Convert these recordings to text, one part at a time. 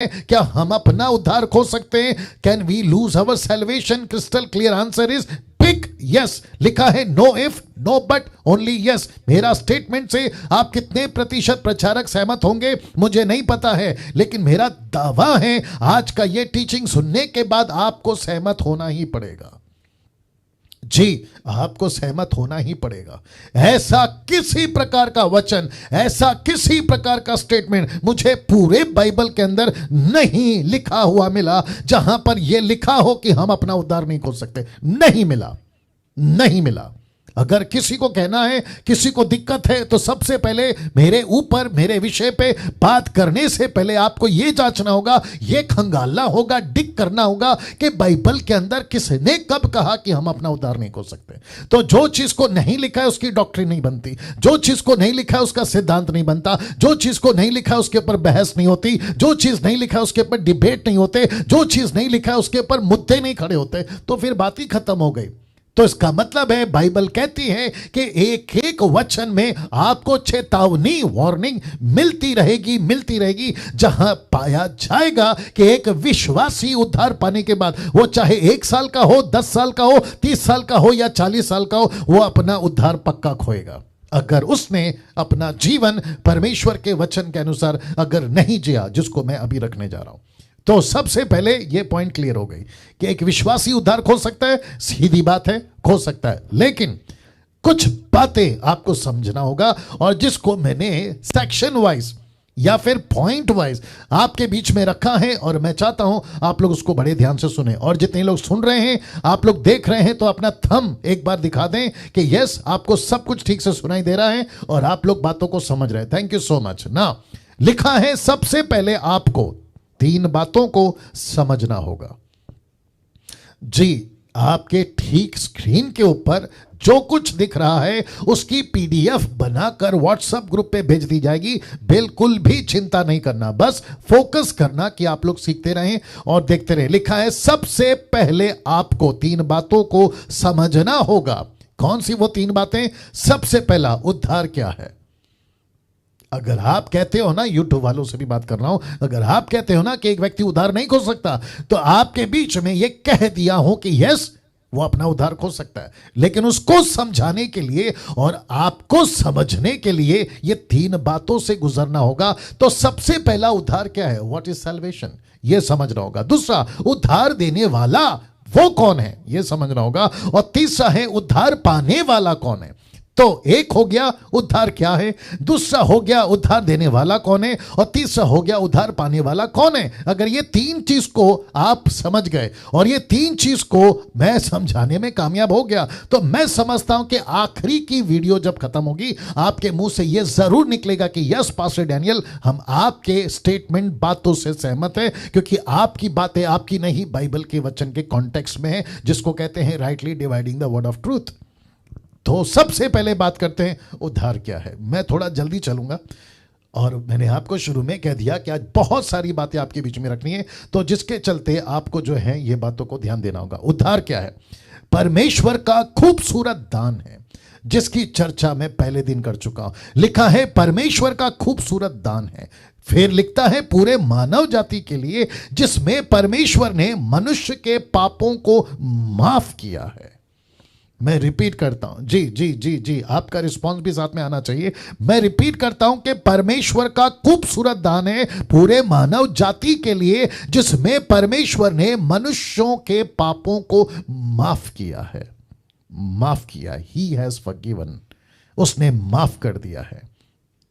क्या हम अपना उद्धार खो सकते हैं? Can we lose our salvation? Crystal clear answer is big yes. लिखा है no if no but only yes. मेरा स्टेटमेंट से आप कितने प्रतिशत प्रचारक सहमत होंगे मुझे नहीं पता है, लेकिन मेरा दावा है आज का यह टीचिंग सुनने के बाद आपको सहमत होना ही पड़ेगा। जी, आपको सहमत होना ही पड़ेगा। ऐसा किसी प्रकार का वचन, ऐसा किसी प्रकार का स्टेटमेंट मुझे पूरे बाइबल के अंदर नहीं लिखा हुआ मिला जहां पर यह लिखा हो कि हम अपना उद्धार नहीं खोल सकते। नहीं मिला, नहीं मिला। अगर किसी को कहना है, किसी को दिक्कत है, तो सबसे पहले मेरे ऊपर, मेरे विषय पे बात करने से पहले आपको यह जांचना होगा, यह खंगालना होगा, डिग करना होगा कि बाइबल के अंदर किसने कब कहा कि हम अपना उद्धार नहीं खोल सकते। तो जो चीज को नहीं लिखा है उसकी डॉक्ट्रिन नहीं बनती, जो चीज को नहीं लिखा है उसका सिद्धांत नहीं बनता, जो चीज को नहीं लिखा है उसके ऊपर बहस नहीं होती, जो चीज नहीं लिखा है उसके ऊपर डिबेट नहीं होते, जो चीज नहीं लिखा है उसके ऊपर मुद्दे नहीं खड़े होते, तो फिर बात ही खत्म हो गई। तो इसका मतलब है बाइबल कहती है कि एक एक वचन में आपको चेतावनी, वार्निंग मिलती रहेगी, जहां पाया जाएगा कि एक विश्वासी उद्धार पाने के बाद, वो चाहे 1 साल का हो, 10 साल का हो, 30 साल का हो या 40 साल का हो, वो अपना उद्धार पक्का खोएगा अगर उसने अपना जीवन परमेश्वर के वचन के अनुसार अगर नहीं जिया, जिसको मैं अभी रखने जा रहा हूं। तो सबसे पहले यह पॉइंट क्लियर हो गई कि एक विश्वासी उद्धार खो सकता है, सीधी बात है, खो सकता है, लेकिन कुछ बातें आपको समझना होगा, और जिसको मैंने सेक्शन वाइज या फिर पॉइंट वाइज आपके बीच में रखा है, और मैं चाहता हूं आप लोग उसको बड़े ध्यान से सुने। और जितने लोग सुन रहे हैं, आप लोग देख रहे हैं, तो अपना थंब एक बार दिखा दें कि यस, आपको सब कुछ ठीक से सुनाई दे रहा है और आप लोग बातों को समझ रहे हैं। Thank you so much. ना लिखा है सबसे पहले आपको 3 बातों को समझना होगा। जी, आपके ठीक स्क्रीन के ऊपर जो कुछ दिख रहा है उसकी पीडीएफ बनाकर व्हाट्सएप ग्रुप पे भेज दी जाएगी। बिल्कुल भी चिंता नहीं करना, बस फोकस करना कि आप लोग सीखते रहें और देखते रहें। लिखा है सबसे पहले आपको 3 बातों को समझना होगा। कौन सी वो 3 बातें? सबसे पहला, उद्धार क्या है। अगर आप कहते हो ना, यूट्यूब वालों से भी बात कर रहा हूं, अगर आप कहते हो ना कि एक व्यक्ति उद्धार नहीं खो सकता, तो आपके बीच में यह कह दिया हो कि यस, वो अपना उद्धार खो सकता है, लेकिन उसको समझाने के लिए और आपको समझने के लिए ये 3 बातों से गुजरना होगा। तो सबसे पहला, उद्धार क्या है, व्हाट इज सैल्वेशन, ये समझना होगा। दूसरा, उद्धार देने वाला वो कौन है, ये समझना होगा। और तीसरा है, उद्धार पाने वाला कौन है। तो एक हो गया उद्धार क्या है, दूसरा हो गया उद्धार देने वाला कौन है, और तीसरा हो गया उद्धार पाने वाला कौन है। अगर ये 3 चीज को आप समझ गए और ये 3 चीज को मैं समझाने में कामयाब हो गया, तो मैं समझता हूं कि आखिरी की वीडियो जब खत्म होगी, आपके मुंह से यह जरूर निकलेगा कि यस पास्टर डैनियल, हम आपके स्टेटमेंट, बातों से सहमत है, क्योंकि आपकी बातें आपकी नहीं, बाइबल के वचन के कॉन्टेक्स्ट में है, जिसको कहते हैं rightly dividing the word of truth. तो सबसे पहले बात करते हैं उद्धार क्या है। मैं थोड़ा जल्दी चलूंगा, और मैंने आपको शुरू में कह दिया कि आज बहुत सारी बातें आपके बीच में रखनी है, तो जिसके चलते आपको जो है ये बातों को ध्यान देना होगा। उद्धार क्या है? परमेश्वर का खूबसूरत दान है, जिसकी चर्चा मैं पहले दिन कर चुका हूं। लिखा है परमेश्वर का खूबसूरत दान है, फिर लिखता है पूरे मानव जाति के लिए, जिसमें परमेश्वर ने मनुष्य के पापों को माफ किया है। मैं रिपीट करता हूं, जी जी जी जी, आपका रिस्पांस भी साथ में आना चाहिए। मैं रिपीट करता हूं कि परमेश्वर का खूबसूरत दान है पूरे मानव जाति के लिए, जिसमें परमेश्वर ने मनुष्यों के पापों को माफ किया है। माफ किया, ही हैज फॉरगिवन, उसने माफ कर दिया है।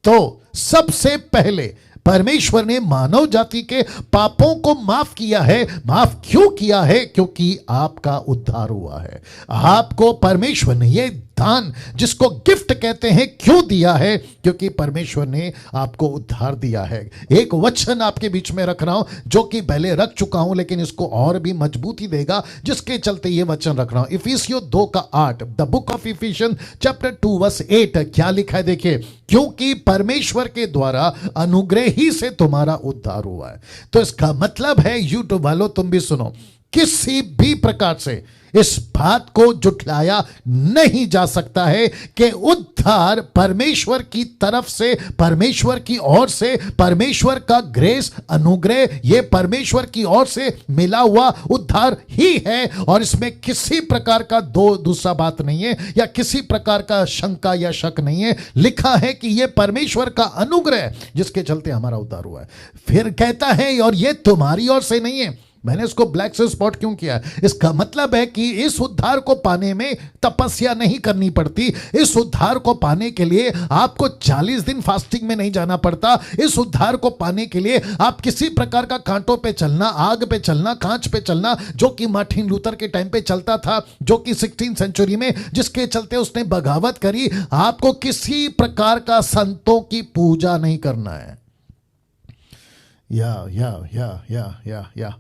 तो सबसे पहले परमेश्वर ने मानव जाति के पापों को माफ किया है। माफ क्यों किया है? क्योंकि आपका उद्धार हुआ है। आपको परमेश्वर ने ये दान, जिसको गिफ्ट कहते हैं, क्यों दिया है? क्योंकि परमेश्वर ने आपको उद्धार दिया है। एक वचन आपके बीच में रख रहा हूं, जो कि पहले रख चुका हूं, लेकिन इसको और भी मजबूती देगा, जिसके चलते ये वचन रख रहा हूं। इफिसियों 2:8, the book of Ephesians chapter 2 verse 8, क्या लिखा है देखिए, क्योंकि परमेश्वर के द्वारा अनुग्रह ही से तुम्हारा उद्धार हुआ है। तो इसका मतलब है, यूट्यूब वालों तुम भी सुनो, किसी भी प्रकार से इस बात को जुटलाया नहीं जा सकता है कि उद्धार परमेश्वर की तरफ से, परमेश्वर की ओर से, परमेश्वर का ग्रेस, अनुग्रह, ये परमेश्वर की ओर से मिला हुआ उद्धार ही है और इसमें किसी प्रकार का दूसरा बात नहीं है या किसी प्रकार का शंका या शक नहीं है। लिखा है कि यह परमेश्वर का अनुग्रह जिसके चलते हमारा उद्धार हुआ है। फिर कहता है और यह तुम्हारी ओर से नहीं है। मैंने इसको ब्लैक से स्पॉट क्यों किया? इसका मतलब है कि इस उद्धार को पाने में तपस्या नहीं करनी पड़ती। इस उद्धार को पाने के लिए आपको 40 दिन फास्टिंग में नहीं जाना पड़ता। इस उद्धार को पाने के लिए आप किसी प्रकार का कांटों पे चलना, आग पे चलना, कांच पे चलना, जो कि मार्टिन लूथर के टाइम पे चलता था, जो कि 16th सेंचुरी में, जिसके चलते उसने बगावत करी। आपको किसी प्रकार का संतों की पूजा नहीं करना है। या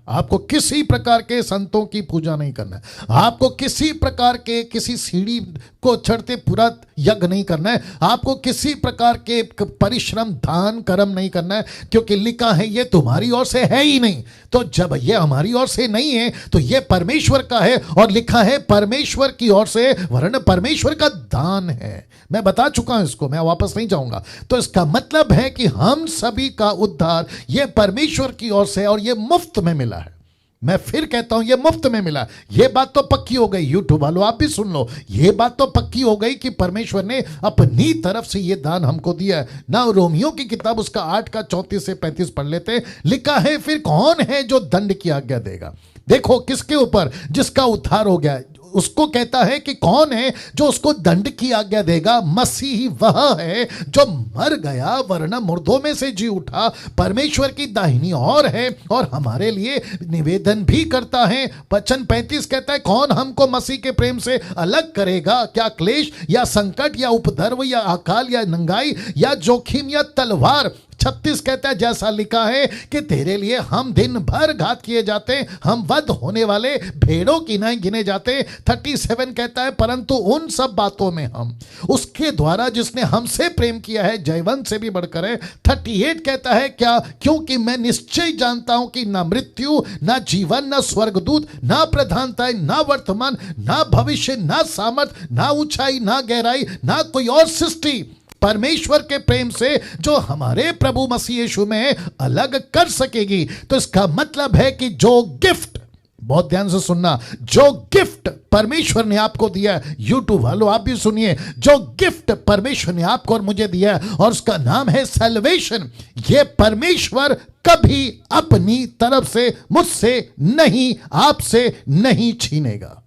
आपको किसी प्रकार के संतों की पूजा नहीं करना है। आपको किसी प्रकार के किसी सीढ़ी को चढ़ते पूरा यज्ञ नहीं करना है। आपको किसी प्रकार के परिश्रम, दान, कर्म नहीं करना है, क्योंकि लिखा है ये तुम्हारी ओर से है ही नहीं। तो जब ये हमारी ओर से नहीं है तो ये परमेश्वर का है, और लिखा है परमेश्वर की ओर से, वरन परमेश्वर का दान है। मैं बता चुका हूं इसको, मैं वापस नहीं जाऊंगा। तो इसका मतलब है कि हम सभी का उद्धार ये परमेश्वर की ओर से और ये मुफ्त में मिला है। मैं फिर कहता हूं ये मुफ्त में मिला। ये बात तो पक्की हो गई, यूट्यूब वालों आप भी सुन लो, ये बात तो पक्की हो गई कि परमेश्वर ने अपनी तरफ से ये दान हमको दिया है ना। रोमियो की किताब उसका 8 का 34 से 35 पढ़ लेते। लिखा है फिर कौन है जो दंड की आज्ञा देगा? देखो किसके ऊपर? जिसका उद्धार हो गया, उसको कहता है कि कौन है जो उसको दंड की आज्ञा देगा? मसीह वह है जो मर गया वरना मुर्दों में से जी उठा, परमेश्वर की दाहिनी ओर है और हमारे लिए निवेदन भी करता है। वचन 35 कहता है कौन हमको मसीह के प्रेम से अलग करेगा? क्या क्लेश या संकट या उपद्रव या अकाल या नंगाई या जोखिम या तलवार? 36 कहता है जैसा लिखा है कि तेरे लिए हम दिन भर घात किए जाते, हम वध होने वाले भेड़ों की नहीं गिने जाते। 37 कहता है परंतु उन सब बातों में हम उसके द्वारा जिसने हमसे प्रेम किया है जयवंत से भी बढ़कर है। 38 कहता है क्या? क्योंकि मैं निश्चय जानता हूं कि ना मृत्यु, ना जीवन, ना स्वर्गदूत, ना प्रधानताएं, ना वर्तमान, ना भविष्य, ना सामर्थ, ना ऊंचाई, ना गहराई, ना कोई और सृष्टि परमेश्वर के प्रेम से जो हमारे प्रभु मसीह यीशु में अलग कर सकेगी। तो इसका मतलब है कि जो गिफ्ट, बहुत ध्यान से सुनना, जो गिफ्ट परमेश्वर ने आपको दिया है, यूट्यूब वालों आप भी सुनिए, जो गिफ्ट परमेश्वर ने आपको और मुझे दिया है और उसका नाम है सैल्वेशन, ये परमेश्वर कभी अपनी तरफ से मुझसे नहीं, आपसे नहीं छीनेगा।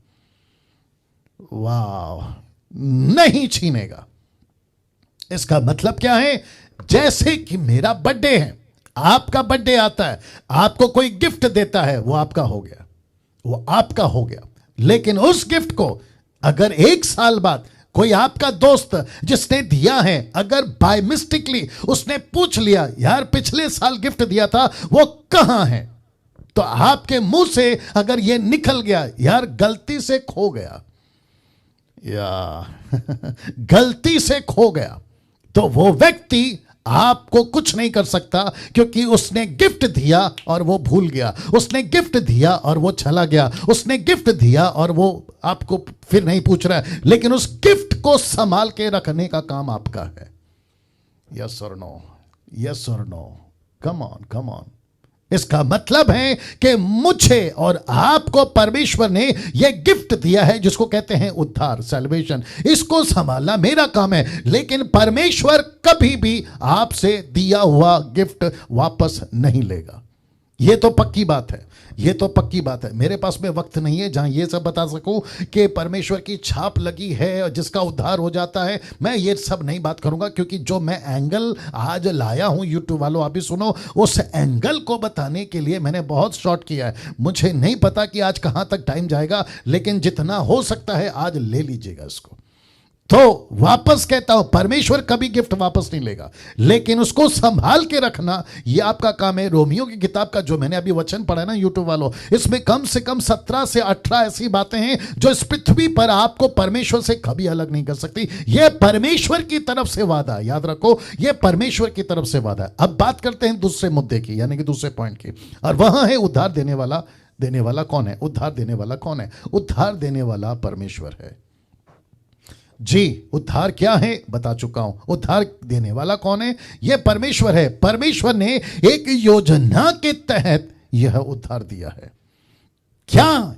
वाह, नहीं छीनेगा। इसका मतलब क्या है? जैसे कि मेरा बर्थडे है, आपका बर्थडे आता है, आपको कोई गिफ्ट देता है, वो आपका हो गया, वो आपका हो गया। लेकिन उस गिफ्ट को अगर 1 साल बाद कोई आपका दोस्त जिसने दिया है, अगर बाय मिस्टेकली उसने पूछ लिया यार पिछले साल गिफ्ट दिया था वो कहां है, तो आपके मुंह से अगर ये निकल गया यार गलती से खो गया, या गलती से खो गया, तो वो व्यक्ति आपको कुछ नहीं कर सकता, क्योंकि उसने गिफ्ट दिया और वो भूल गया, उसने गिफ्ट दिया और वो चला गया, उसने गिफ्ट दिया और वो आपको फिर नहीं पूछ रहा है, लेकिन उस गिफ्ट को संभाल के रखने का काम आपका है। यस और नो, यस और no, come on, come on. इसका मतलब है कि मुझे और आपको परमेश्वर ने यह गिफ्ट दिया है जिसको कहते हैं उद्धार, सैल्वेशन। इसको संभालना मेरा काम है, लेकिन परमेश्वर कभी भी आपसे दिया हुआ गिफ्ट वापस नहीं लेगा। यह तो पक्की बात है, ये तो पक्की बात है। मेरे पास में वक्त नहीं है जहां ये सब बता सकूं कि परमेश्वर की छाप लगी है और जिसका उद्धार हो जाता है। मैं ये सब नहीं बात करूंगा, क्योंकि जो मैं एंगल आज लाया हूं, यूट्यूब वालों आप भी सुनो, उस एंगल को बताने के लिए मैंने बहुत शॉर्ट किया है। मुझे नहीं पता कि आज कहां तक टाइम जाएगा, लेकिन जितना हो सकता है आज ले लीजिएगा इसको। तो वापस कहता हूं, परमेश्वर कभी गिफ्ट वापस नहीं लेगा, लेकिन उसको संभाल के रखना ये आपका काम है। रोमियो की किताब का जो मैंने अभी वचन पढ़ा ना यूट्यूब वालों, इसमें कम से कम 17 से 18 ऐसी बातें हैं जो इस पृथ्वी पर आपको परमेश्वर से कभी अलग नहीं कर सकती। यह परमेश्वर की तरफ से वादा, याद रखो, यह परमेश्वर की तरफ से वादा है। अब बात करते हैं दूसरे मुद्दे की, यानी कि दूसरे पॉइंट की, और वहां है उद्धार देने वाला देने वाला कौन है? उद्धार देने वाला कौन है? उद्धार देने वाला परमेश्वर है जी। उद्धार क्या है बता चुका हूं। उद्धार देने वाला कौन है? यह परमेश्वर है। परमेश्वर ने एक योजना के तहत यह उद्धार दिया है। क्या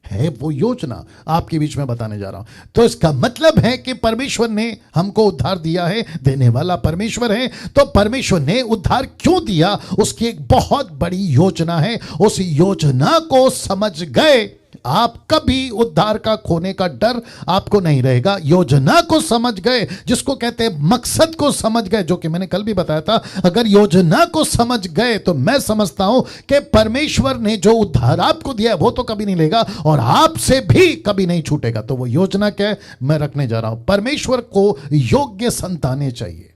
है वो योजना, आपके बीच में बताने जा रहा हूं। तो इसका मतलब है कि परमेश्वर ने हमको उद्धार दिया है, देने वाला परमेश्वर है। तो परमेश्वर ने उद्धार क्यों दिया, उसकी एक बहुत बड़ी योजना है। उस योजना को समझ गए आप, कभी उद्धार का खोने का डर आपको नहीं रहेगा। योजना को समझ गए, जिसको कहते हैं मकसद को समझ गए, जो कि मैंने कल भी बताया था। अगर योजना को समझ गए तो मैं समझता हूं कि परमेश्वर ने जो उद्धार आपको दिया है वो तो कभी नहीं लेगा और आपसे भी कभी नहीं छूटेगा। तो वो योजना क्या है मैं रखने जा रहा हूं। परमेश्वर को योग्य संतानें चाहिए।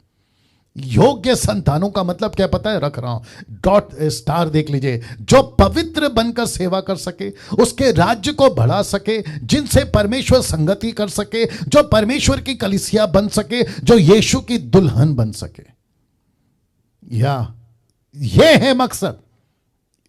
योग्य संतानों का मतलब क्या पता है? रख रहा हूं, डॉट स्टार देख लीजिए। जो पवित्र बनकर सेवा कर सके, उसके राज्य को बढ़ा सके, जिनसे परमेश्वर संगति कर सके, जो परमेश्वर की कलीसिया बन सके, जो यीशु की दुल्हन बन सके। या यह है मकसद,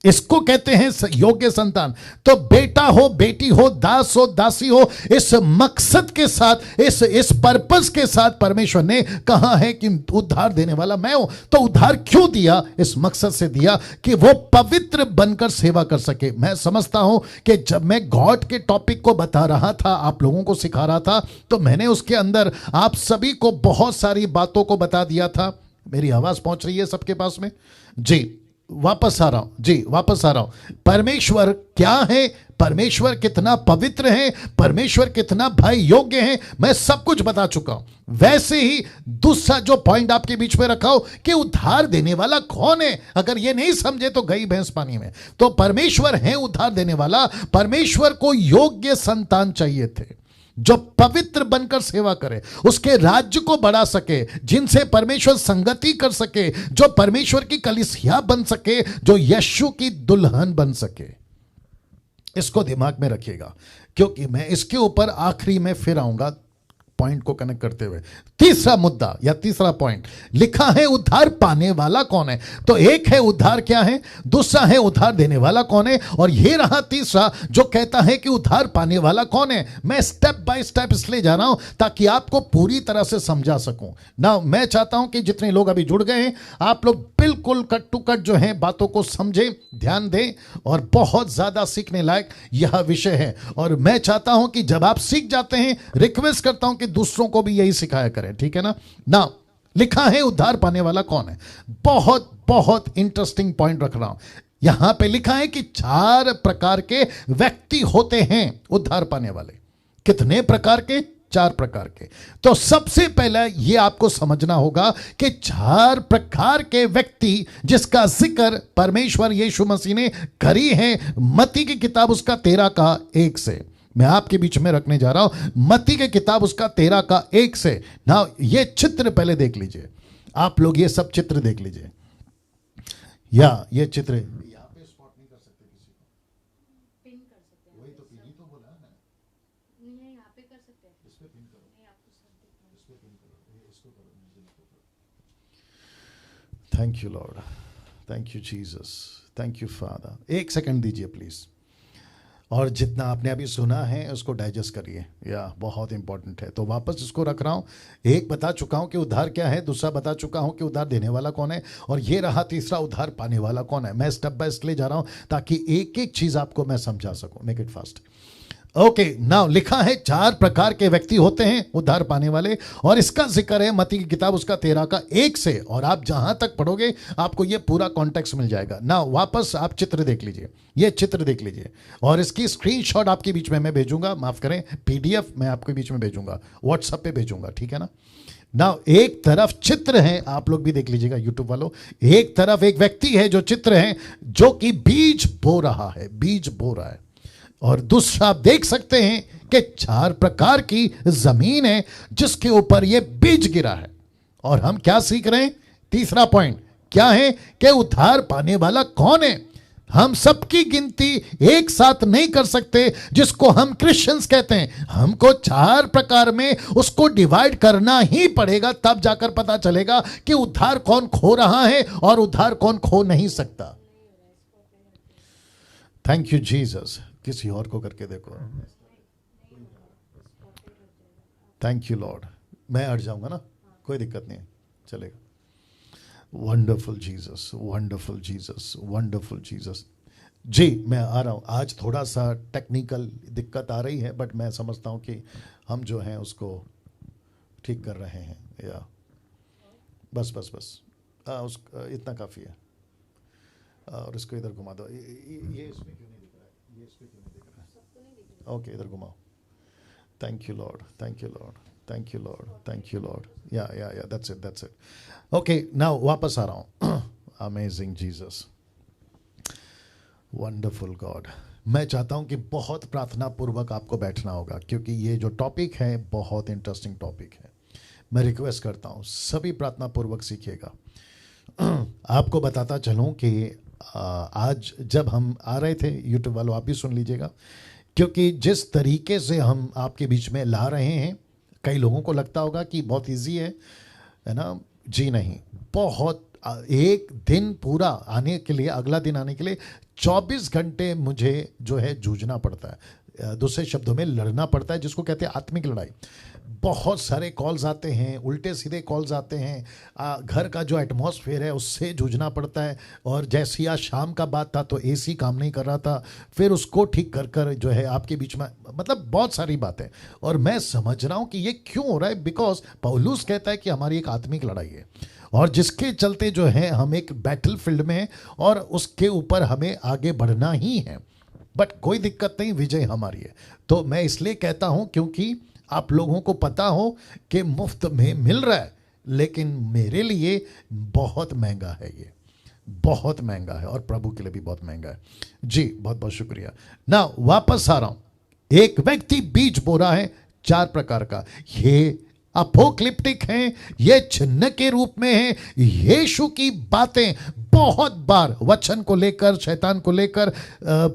इसको कहते हैं योग्य संतान। तो बेटा हो, बेटी हो, दास हो, दासी हो, इस मकसद के साथ, इस पर्पस के साथ परमेश्वर ने कहा है कि उद्धार देने वाला मैं हूं। तो उद्धार क्यों दिया? इस मकसद से दिया कि वो पवित्र बनकर सेवा कर सके। मैं समझता हूं कि जब मैं गॉड के टॉपिक को बता रहा था, आप लोगों को सिखा रहा था, तो मैंने उसके अंदर आप सभी को बहुत सारी बातों को बता दिया था। मेरी आवाज पहुंच रही है सबके पास में जी? वापस आ रहा हूं जी, वापस आ रहा हूं। परमेश्वर क्या है, परमेश्वर कितना पवित्र है, परमेश्वर कितना भाई योग्य है, मैं सब कुछ बता चुका हूं। वैसे ही दूसरा जो पॉइंट आपके बीच में रखा हो कि उद्धार देने वाला कौन है, अगर ये नहीं समझे तो गई भैंस पानी में। तो परमेश्वर है उद्धार देने वाला। परमेश्वर को योग्य संतान चाहिए थे जो पवित्र बनकर सेवा करे, उसके राज्य को बढ़ा सके, जिनसे परमेश्वर संगति कर सके, जो परमेश्वर की कलीसिया बन सके, जो यीशु की दुल्हन बन सके। इसको दिमाग में रखिएगा, क्योंकि मैं इसके ऊपर आखिरी में फिर आऊंगा पॉइंट को कनेक्ट करते हुए। तीसरा मुद्दा या तीसरा पॉइंट लिखा है उद्धार पाने वाला कौन है। तो एक है उद्धार क्या है, दूसरा है उद्धार देने वाला कौन है, और ये रहा तीसरा जो कहता है कि उद्धार पाने वाला कौन है। मैं स्टेप बाय स्टेप इसलिए जा रहा हूं ताकि आपको पूरी तरह से समझा सकूं ना। मैं चाहता हूं कि जितने लोग अभी जुड़ गए हैं, आप लोग बिल्कुल कट टू कट जो है बातों को समझें, ध्यान दें, और बहुत ज्यादा सीखने लायक यह विषय है। और मैं चाहता हूं कि जब आप सीख जाते हैं, रिक्वेस्ट करता हूं कि दूसरों को भी यही सिखाया करें, ठीक है ना। ना लिखा है उद्धार पाने वाला कौन है। बहुत बहुत इंटरेस्टिंग पॉइंट रख रहा हूं। यहां पे लिखा है कि 4 प्रकार के व्यक्ति होते हैं उद्धार पाने वाले। कितने प्रकार के? 4 प्रकार के। तो सबसे पहले यह आपको समझना होगा कि 4 प्रकार के व्यक्ति जिसका जिक्र परमेश्वर यीशु मसीह ने करी है मत्ती की किताब उसका 13 का 1 से। मैं आपके बीच में रखने जा रहा हूं मत्ती की किताब उसका 13 का 1 से। ना ये चित्र पहले देख लीजिए, आप लोग ये सब चित्र देख लीजिए। या ये चित्र यहां पे स्पॉट नहीं कर सकते, किसी को पिन कर सकते हैं। वही तो पिन ही तो बोला है नहीं, यहां पे कर सकते हैं। इस पे पिन करो, नहीं आपको सब देखना है। इस पे पिन करो, इसको करो, नीचे करो। Thank you lord, thank you Jesus, thank you father. 1 second दीजिए प्लीज, और जितना आपने अभी सुना है उसको डाइजेस्ट करिए, या बहुत इंपॉर्टेंट है। तो वापस इसको रख रहा हूँ। एक बता चुका हूँ कि उद्धार क्या है, दूसरा बता चुका हूँ कि उद्धार देने वाला कौन है, और ये रहा तीसरा उद्धार पाने वाला कौन है। मैं स्टेप बाय स्टेप ले जा रहा हूँ ताकि एक एक चीज़ आपको मैं समझा सकूँ। Make it fast. Okay, now लिखा है 4 प्रकार के व्यक्ति होते हैं उद्धार पाने वाले, और इसका जिक्र है मत्ती की किताब उसका 13 का 1 से। और आप जहां तक पढ़ोगे आपको ये पूरा कॉन्टेक्स्ट मिल जाएगा। नाउ वापस आप चित्र देख लीजिए, ये चित्र देख लीजिए, और इसकी स्क्रीनशॉट आपके बीच में मैं भेजूंगा, माफ करें पीडीएफ मैं आपके बीच में भेजूंगा, व्हाट्सएप पे भेजूंगा, ठीक है ना। ना एक तरफ चित्र है, आप लोग भी देख लीजिएगा यूट्यूब वालों। एक तरफ एक व्यक्ति है जो चित्र है, जो कि बीज बो रहा है, बीज बो रहा है। और दूसरा आप देख सकते हैं कि 4 प्रकार की जमीन है जिसके ऊपर यह बीज गिरा है। और हम क्या सीख रहे हैं? तीसरा पॉइंट क्या है कि उद्धार पाने वाला कौन है। हम सबकी गिनती एक साथ नहीं कर सकते, जिसको हम क्रिश्चियंस कहते हैं। हमको 4 प्रकार में उसको डिवाइड करना ही पड़ेगा, तब जाकर पता चलेगा कि उद्धार कौन खो रहा है और उद्धार कौन खो नहीं सकता। Thank you Jesus. किसी और को करके देखो। Thank you lord. मैं अड़ जाऊंगा ना, कोई दिक्कत नहीं है, चलेगा। Wonderful Jesus, wonderful Jesus, wonderful Jesus. जी मैं आ रहा हूँ। आज थोड़ा सा टेक्निकल दिक्कत आ रही है, बट मैं समझता हूँ कि हम जो हैं उसको ठीक कर रहे हैं। या बस बस बस उस इतना काफ़ी है। और इसको इधर घुमा दो। ये इसमें क्यों नहीं दिख रहा है? ये इसमें क्यों नहीं दिख रहा है? ओके, इधर घुमाओ। Thank you lord, thank you lord, thank you lord, thank you lord. Yeah that's it, that's it. Okay, now वापस आ रहा हूँ। Amazing Jesus, wonderful God. मैं चाहता हूँ कि बहुत प्रार्थना पूर्वक आपको बैठना होगा, क्योंकि ये जो टॉपिक है बहुत इंटरेस्टिंग टॉपिक है। मैं रिक्वेस्ट करता हूँ सभी प्रार्थना पूर्वक सीखिएगा। आपको बताता चलूँ कि आज जब हम आ रहे थे, यूट्यूब वालों आप भी सुन लीजिएगा, क्योंकि जिस तरीके से हम आपके बीच में ला रहे हैं, कई लोगों को लगता होगा कि बहुत इजी है ना। जी नहीं, बहुत। एक दिन पूरा आने के लिए, अगला दिन आने के लिए 24 घंटे मुझे जो है जूझना पड़ता है। दूसरे शब्दों में लड़ना पड़ता है, जिसको कहते हैं आत्मिक लड़ाई। बहुत सारे कॉल्स आते हैं, उल्टे सीधे कॉल्स आते हैं। घर का जो एटमॉस्फेयर है उससे जूझना पड़ता है। और जैसे आज शाम का बात था तो एसी काम नहीं कर रहा था, फिर उसको ठीक कर कर जो है आपके बीच में, मतलब बहुत सारी बातें। और मैं समझ रहा हूँ कि ये क्यों हो रहा है, बिकॉज पौलुस कहता है कि हमारी एक आत्मिक लड़ाई है, और जिसके चलते जो है हम एक बैटल फील्ड में हैं और उसके ऊपर हमें आगे बढ़ना ही है। बट कोई दिक्कत नहीं, विजय हमारी है। तो मैं इसलिए कहता हूं क्योंकि आप लोगों को पता हो कि मुफ्त में मिल रहा है, लेकिन मेरे लिए बहुत महंगा है, ये बहुत महंगा है, और प्रभु के लिए भी बहुत महंगा है। जी बहुत बहुत शुक्रिया। ना वापस आ रहा हूं। एक व्यक्ति बीज बो रहा है 4 प्रकार का। ये अपोक्लिप्टिक हैं, ये चिन्ह के रूप में हैं। यीशु की बातें बहुत बार वचन को लेकर, शैतान को लेकर,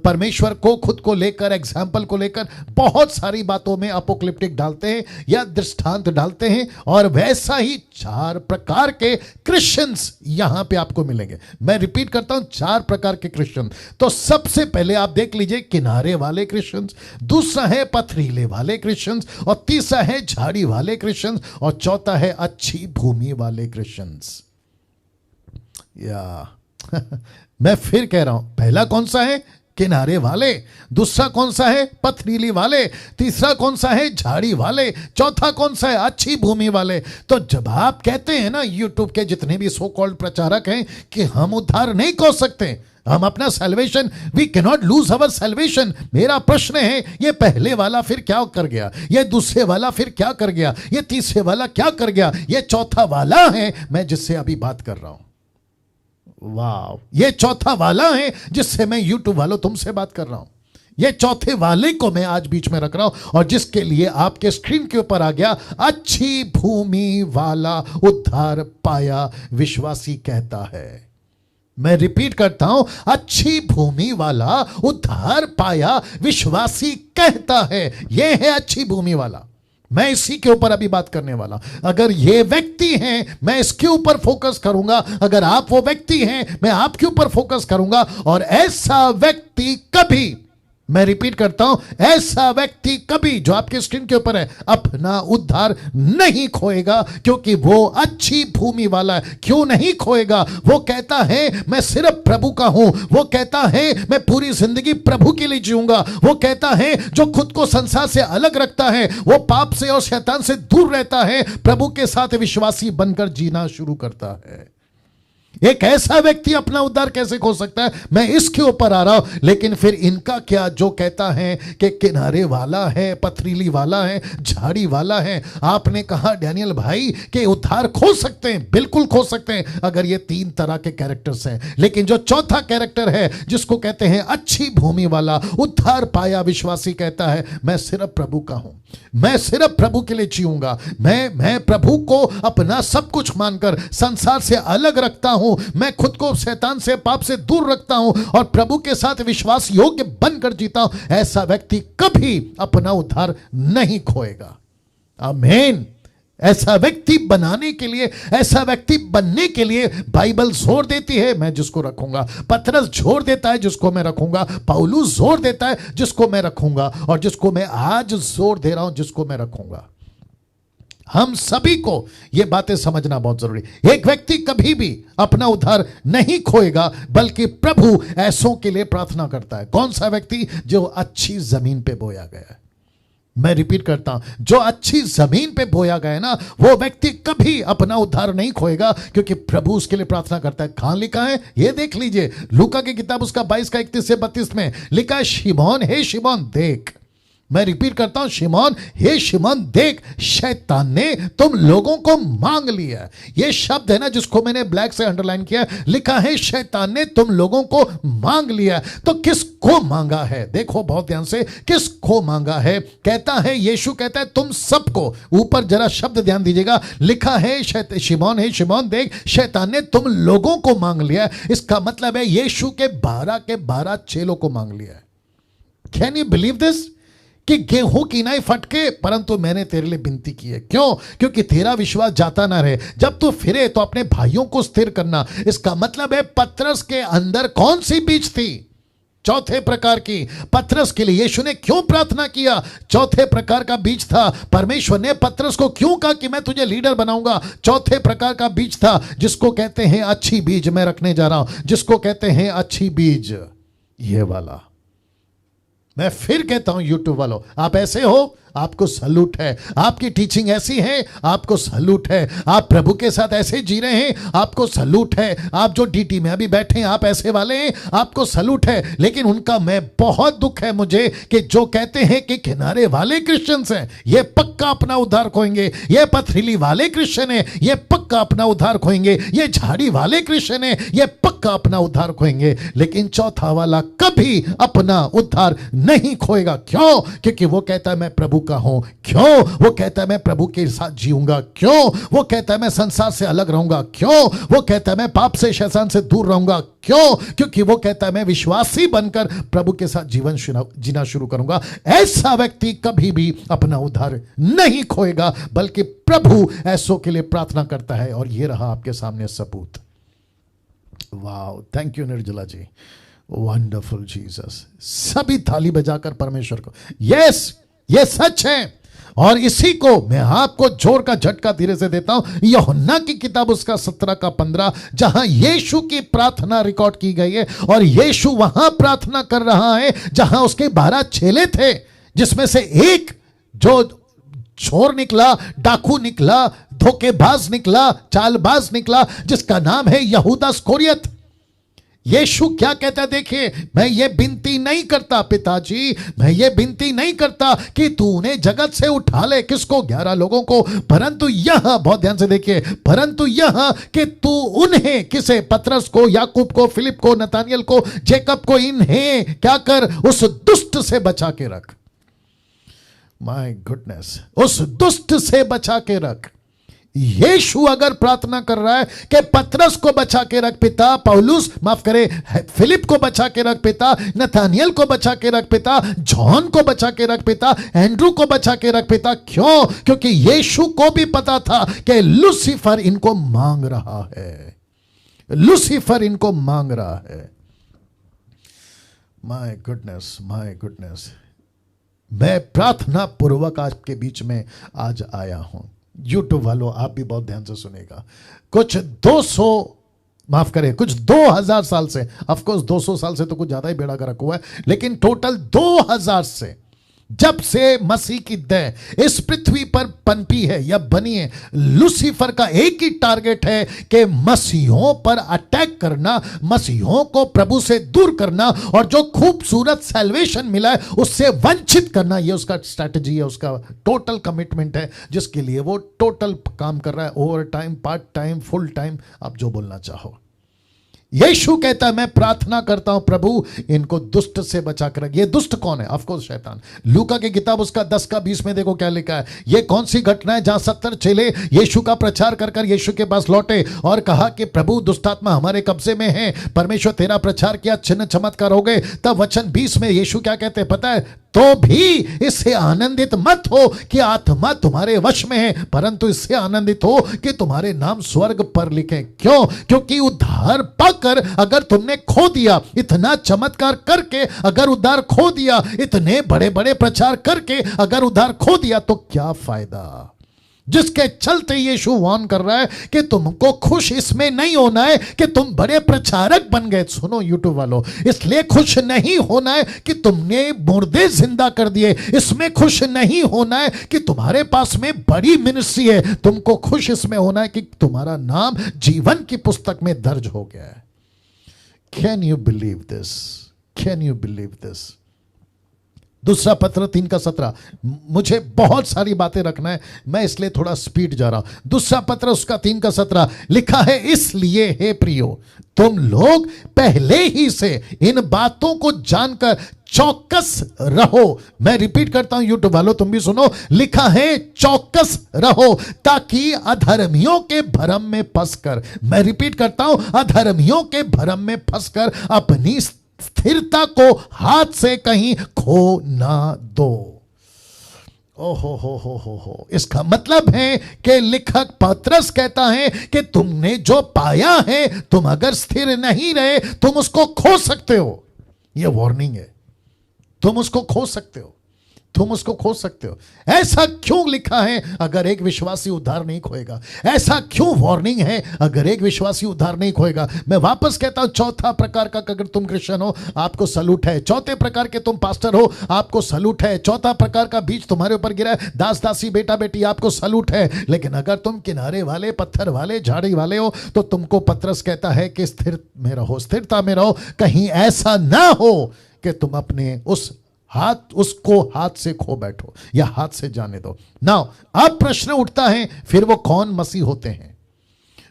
परमेश्वर को, खुद को लेकर, एग्जाम्पल को लेकर, बहुत सारी बातों में अपोक्लिप्टिक डालते हैं या दृष्टांत डालते हैं। और वैसा ही 4 प्रकार के क्रिश्चियंस यहां पे आपको मिलेंगे। मैं रिपीट करता हूं, 4 प्रकार के क्रिश्चियन। तो सबसे पहले आप देख लीजिए किनारे वाले क्रिश्चियंस, दूसरा है पथरीले वाले क्रिश्चियंस, और तीसरा है झाड़ी वाले क्रिश्चियंस, और चौथा है अच्छी भूमि वाले क्रिश्चियंस। या मैं फिर कह रहा हूं, पहला कौन सा है? किनारे वाले। दूसरा कौन सा है? पथरीली वाले। तीसरा कौन सा है? झाड़ी वाले। चौथा कौन सा है? अच्छी भूमि वाले। तो जब आप कहते हैं ना, यूट्यूब के जितने भी सो कॉल्ड प्रचारक हैं कि हम उद्धार नहीं हो सकते, हम अपना salvation, we can not lose our salvation, मेरा प्रश्न है, ये पहले वाला फिर क्या कर गया? ये दूसरे वाला फिर क्या कर गया? ये तीसरे वाला क्या कर गया? ये चौथा वाला है मैं जिससे अभी बात कर रहा हूं। वाह, ये चौथा वाला है जिससे मैं यूट्यूब वालों तुमसे बात कर रहा हूं। ये चौथे वाले को मैं आज बीच में रख रहा हूं, और जिसके लिए आपके स्क्रीन के ऊपर आ गया, अच्छी भूमि वाला उद्धार पाया विश्वासी कहता है। मैं रिपीट करता हूं, अच्छी भूमि वाला उद्धार पाया विश्वासी कहता है। यह है अच्छी भूमि वाला। मैं इसी के ऊपर अभी बात करने वाला। अगर ये व्यक्ति हैं, मैं इसके ऊपर फोकस करूंगा। अगर आप वो व्यक्ति हैं, मैं आपके ऊपर फोकस करूंगा। और ऐसा व्यक्ति कभी, मैं रिपीट करता हूं, ऐसा व्यक्ति कभी, जो आपके स्क्रीन के ऊपर है, अपना उद्धार नहीं खोएगा, क्योंकि वो अच्छी भूमि वाला है। क्यों नहीं खोएगा? वो कहता है मैं सिर्फ प्रभु का हूं। वो कहता है मैं पूरी जिंदगी प्रभु के लिए जीऊंगा। वो कहता है जो खुद को संसार से अलग रखता है, वो पाप से और शैतान से दूर रहता है, प्रभु के साथ विश्वासी बनकर जीना शुरू करता है। एक ऐसा व्यक्ति अपना उद्धार कैसे खो सकता है? मैं इसके ऊपर आ रहा हूं। लेकिन फिर इनका क्या, जो कहता है कि किनारे वाला है, पथरीली वाला है, झाड़ी वाला है। आपने कहा डैनियल भाई कि उद्धार खो सकते हैं। बिल्कुल खो सकते हैं अगर ये 3 तरह के कैरेक्टर्स हैं। लेकिन जो चौथा कैरेक्टर है, जिसको कहते हैं अच्छी भूमि वाला उद्धार पाया विश्वासी, कहता है मैं सिर्फ प्रभु का हूं, मैं सिर्फ प्रभु के लिए जीऊंगा। मैं प्रभु को अपना सब कुछ मानकर संसार से अलग रखता हूं। मैं खुद को शैतान से, पाप से दूर रखता हूं और प्रभु के साथ विश्वास योग्य बनकर जीता हूं। ऐसा व्यक्ति कभी अपना उद्धार नहीं खोएगा। आमीन। ऐसा व्यक्ति बनाने के लिए, ऐसा व्यक्ति बनने के लिए बाइबल जोर देती है मैं जिसको रखूंगा, पतरस जोर देता है जिसको मैं रखूंगा, पौलुस जोर देता है जिसको मैं रखूंगा, और जिसको मैं आज जोर दे रहा हूं जिसको मैं रखूंगा। हम सभी को यह बातें समझना बहुत जरूरी। एक व्यक्ति कभी भी अपना उद्धार नहीं खोएगा, बल्कि प्रभु ऐसों के लिए प्रार्थना करता है। कौन सा व्यक्ति? जो अच्छी जमीन पे बोया गया है। मैं रिपीट करता हूं, जो अच्छी जमीन पे बोया गया है ना, वो व्यक्ति कभी अपना उद्धार नहीं खोएगा, क्योंकि प्रभु उसके लिए प्रार्थना करता है। कहां लिखा है ये देख लीजिए, लूका की किताब उसका 22 का 31 से 32 में लिखा है, शिमोन हे शिमोन देख, मैं रिपीट करता हूं, शिमोन हे शिमोन देख, शैतान ने तुम लोगों को मांग लिया। यह शब्द है ना जिसको मैंने ब्लैक से अंडरलाइन किया, लिखा है शैतान ने तुम लोगों को मांग लिया। तो किसको मांगा है? देखो बहुत ध्यान से, किसको मांगा है? कहता है, यीशु कहता है तुम सबको। ऊपर जरा शब्द ध्यान दीजिएगा, लिखा है शिमोन हे शिमोन देख, शैतान ने तुम लोगों को मांग लिया। इसका मतलब है यीशु के 12 चेलों को मांग लिया है। Can you believe this? कि गेहूं की नहीं फटके, परंतु मैंने तेरे लिए विनती की है। क्यों? क्योंकि तेरा विश्वास जाता ना रहे। जब तू फिरे तो अपने भाइयों को स्थिर करना। इसका मतलब है पतरस के अंदर कौन सी बीज थी? चौथे प्रकार की। पतरस के लिए यीशु ने क्यों प्रार्थना किया? चौथे प्रकार का बीज था। परमेश्वर ने पतरस को क्यों कहा कि मैं तुझे लीडर बनाऊंगा? चौथे प्रकार का बीज था, जिसको कहते हैं अच्छी बीज। मैं रखने जा रहा हूं जिसको कहते हैं अच्छी बीज, ये वाला। मैं फिर कहता हूं यूट्यूब वालों, आप ऐसे हो, आपको सलूट है। आपकी टीचिंग ऐसी है, आपको सलूट है। आप प्रभु के साथ ऐसे जी रहे हैं, आपको सलूट है। आप जो डीटी में अभी बैठे हैं, आप ऐसे वाले हैं, आपको सलूट है। लेकिन उनका मैं बहुत दुख है मुझे कि जो कहते हैं कि किनारे वाले क्रिश्चियंस हैं, ये पक्का अपना उद्धार खोएंगे। ये पथरीली वाले क्रिश्चियन हैं, ये पक्का अपना उद्धार खोएंगे। ये झाड़ी वाले क्रिश्चियन हैं, ये पक्का अपना उद्धार खोएंगे। लेकिन चौथा वाला कभी अपना उद्धार नहीं खोएगा। क्यों? क्योंकि वो कहता है मैं प्रभु का हूं। क्यों? वो कहता है मैं प्रभु के साथ जीऊंगा। क्यों? वो कहता है मैं संसार से अलग रहूंगा। क्यों? वो कहता है मैं पाप से, शैतान से दूर रहूंगा। क्यों? क्योंकि वो कहता है मैं विश्वासी बनकर प्रभु के साथ जीवन जीना शुरू करूंगा। ऐसा व्यक्ति कभी भी अपना उद्धार नहीं खोएगा, बल्कि प्रभु ऐसों के लिए प्रार्थना करता है। और ये रहा आपके सामने सबूत। वाह, थैंक यू निर्जला जी, वंडरफुल जीसस। सभी ताली बजाकर परमेश्वर को, यस ये सच है। और इसी को मैं आपको जोर का झटका धीरे से देता हूं। यूहन्ना की किताब उसका 17 का 15, जहां यीशु की प्रार्थना रिकॉर्ड की गई है। और यीशु वहां प्रार्थना कर रहा है जहां उसके 12 चेले थे, जिसमें से एक जो चोर निकला, डाकू निकला, धोखेबाज निकला, चालबाज निकला, जिसका नाम है यहूदा इस्करियोत। यीशु क्या कहता है? देखिए, मैं ये विनती नहीं करता पिताजी, मैं ये विनती नहीं करता कि तू उन्हें जगत से उठा ले। किसको? 11 लोगों को। परंतु यह, बहुत ध्यान से देखिए, परंतु यह कि तू उन्हें, किसे? पतरस को, याकूब को, फिलिप को, नतानियल को, जेकब को, इन्हें क्या कर? उस दुष्ट से बचा के रख। माय गुडनेस, उस दुष्ट से बचा के रख। यीशु अगर प्रार्थना कर रहा है कि पतरस को बचा के रख पिता, पौलुस माफ करे, फिलिप को बचा के रख पिता, नतानियल को बचा के रख पिता, जॉन को बचा के रख पिता, एंड्रू को बचा के रख पिता। क्यों? क्योंकि यीशु को भी पता था कि लूसीफर इनको मांग रहा है। लूसीफर इनको मांग रहा है। My goodness, my goodness. मैं प्रार्थना पूर्वक आपके बीच में आज आया हूं। यूट्यूब वालों, आप भी बहुत ध्यान से सुनेगा। कुछ 200 माफ करें, कुछ 2000 साल से, ऑफकोर्स 200 साल से तो कुछ ज्यादा ही बेड़ा गर्क हुआ है, लेकिन टोटल 2000 से, जब से मसीह की देह इस पृथ्वी पर पनपी है या बनी है, लूसीफर का एक ही टारगेट है कि मसीहों पर अटैक करना, मसीहों को प्रभु से दूर करना, और जो खूबसूरत सैल्वेशन मिला है उससे वंचित करना। ये उसका स्ट्रैटेजी है, उसका टोटल कमिटमेंट है, जिसके लिए वो टोटल काम कर रहा है। Over time, part time, full time, आप जो बोलना चाहो। यीशु कहता है मैं प्रार्थना करता हूं प्रभु इनको दुष्ट से बचा कर रख। ये दुष्ट कौन है? ऑफ कोर्स शैतान। लूका की किताब उसका 10 का 20 में देखो क्या लिखा है। ये कौन सी घटना है जहां 70 चेले यीशु का प्रचार कर कर यीशु के पास लौटे और कहा कि प्रभु दुष्टात्मा हमारे कब्जे में है, परमेश्वर तेरा प्रचार किया, चिन्ह चमत्कार हो गए। तब वचन 20 में यीशु क्या कहते हैं पता है? तो भी इससे आनंदित मत हो कि आत्मा तुम्हारे वश में है, परंतु इससे आनंदित हो कि तुम्हारे नाम स्वर्ग पर लिखे। क्यों? क्योंकि उद्धार पाकर अगर तुमने खो दिया, इतना चमत्कार करके अगर उद्धार खो दिया, इतने बड़े बड़े प्रचार करके अगर उद्धार खो दिया, तो क्या फायदा? जिसके चलते यीशु वार्न कर रहा है कि तुमको खुश इसमें नहीं होना है कि तुम बड़े प्रचारक बन गए। सुनो यूट्यूब वालों, इसलिए खुश नहीं होना है कि तुमने मुर्दे जिंदा कर दिए, इसमें खुश नहीं होना है कि तुम्हारे पास में बड़ी मिनिस्ट्री है। तुमको खुश इसमें होना है कि तुम्हारा नाम जीवन की पुस्तक में दर्ज हो गया है। Can you believe this? Can you believe this? दूसरा पत्र 3:17। मुझे बहुत सारी बातें रखना है, मैं इसलिए थोड़ा स्पीड जा रहा हूं। दूसरा पत्र उसका 3:17 लिखा है, इसलिए हे प्रियो, तुम लोग पहले ही से इन बातों को जानकर चौकस रहो। मैं रिपीट करता हूं यूट्यूब वालों, तुम भी सुनो। लिखा है चौकस रहो, ताकि अधर्मियों के भरम में फंसकर, मैं रिपीट करता हूं, अधर्मियों के भरम में फंसकर अपनी स्थिरता को हाथ से कहीं खो ना दो। ओहो हो। इसका मतलब है कि लेखक पतरस कहता है कि तुमने जो पाया है, तुम अगर स्थिर नहीं रहे, तुम उसको खो सकते हो। यह वार्निंग है, तुम उसको खो सकते हो, तुम उसको खो सकते हो। ऐसा क्यों लिखा है? अगर एक विश्वासी उद्धार नहीं खोएगा। ऐसा क्यों वार्निंग है? अगर एक विश्वासी उद्धार नहीं खोएगा। मैं वापस कहता हूं, चौथा प्रकार का अगर तुम क्रिश्चियन हो, आपको सलूट है। चौथे प्रकार के तुम पास्टर हो, आपको सलूट है। चौथा प्रकार का बीज तुम्हारे ऊपर गिरा है, दास दासी बेटा बेटी, आपको सलूट है। लेकिन अगर तुम किनारे वाले, पत्थर वाले, झाड़ी वाले हो, तो तुमको पतरस कहता है कि स्थिर में रहो, स्थिरता में रहो। कहीं ऐसा ना हो कि तुम अपने उसको हाथ से खो बैठो या हाथ से जाने दो। नाउ अब प्रश्न उठता है, फिर वो कौन मसीह होते हैं?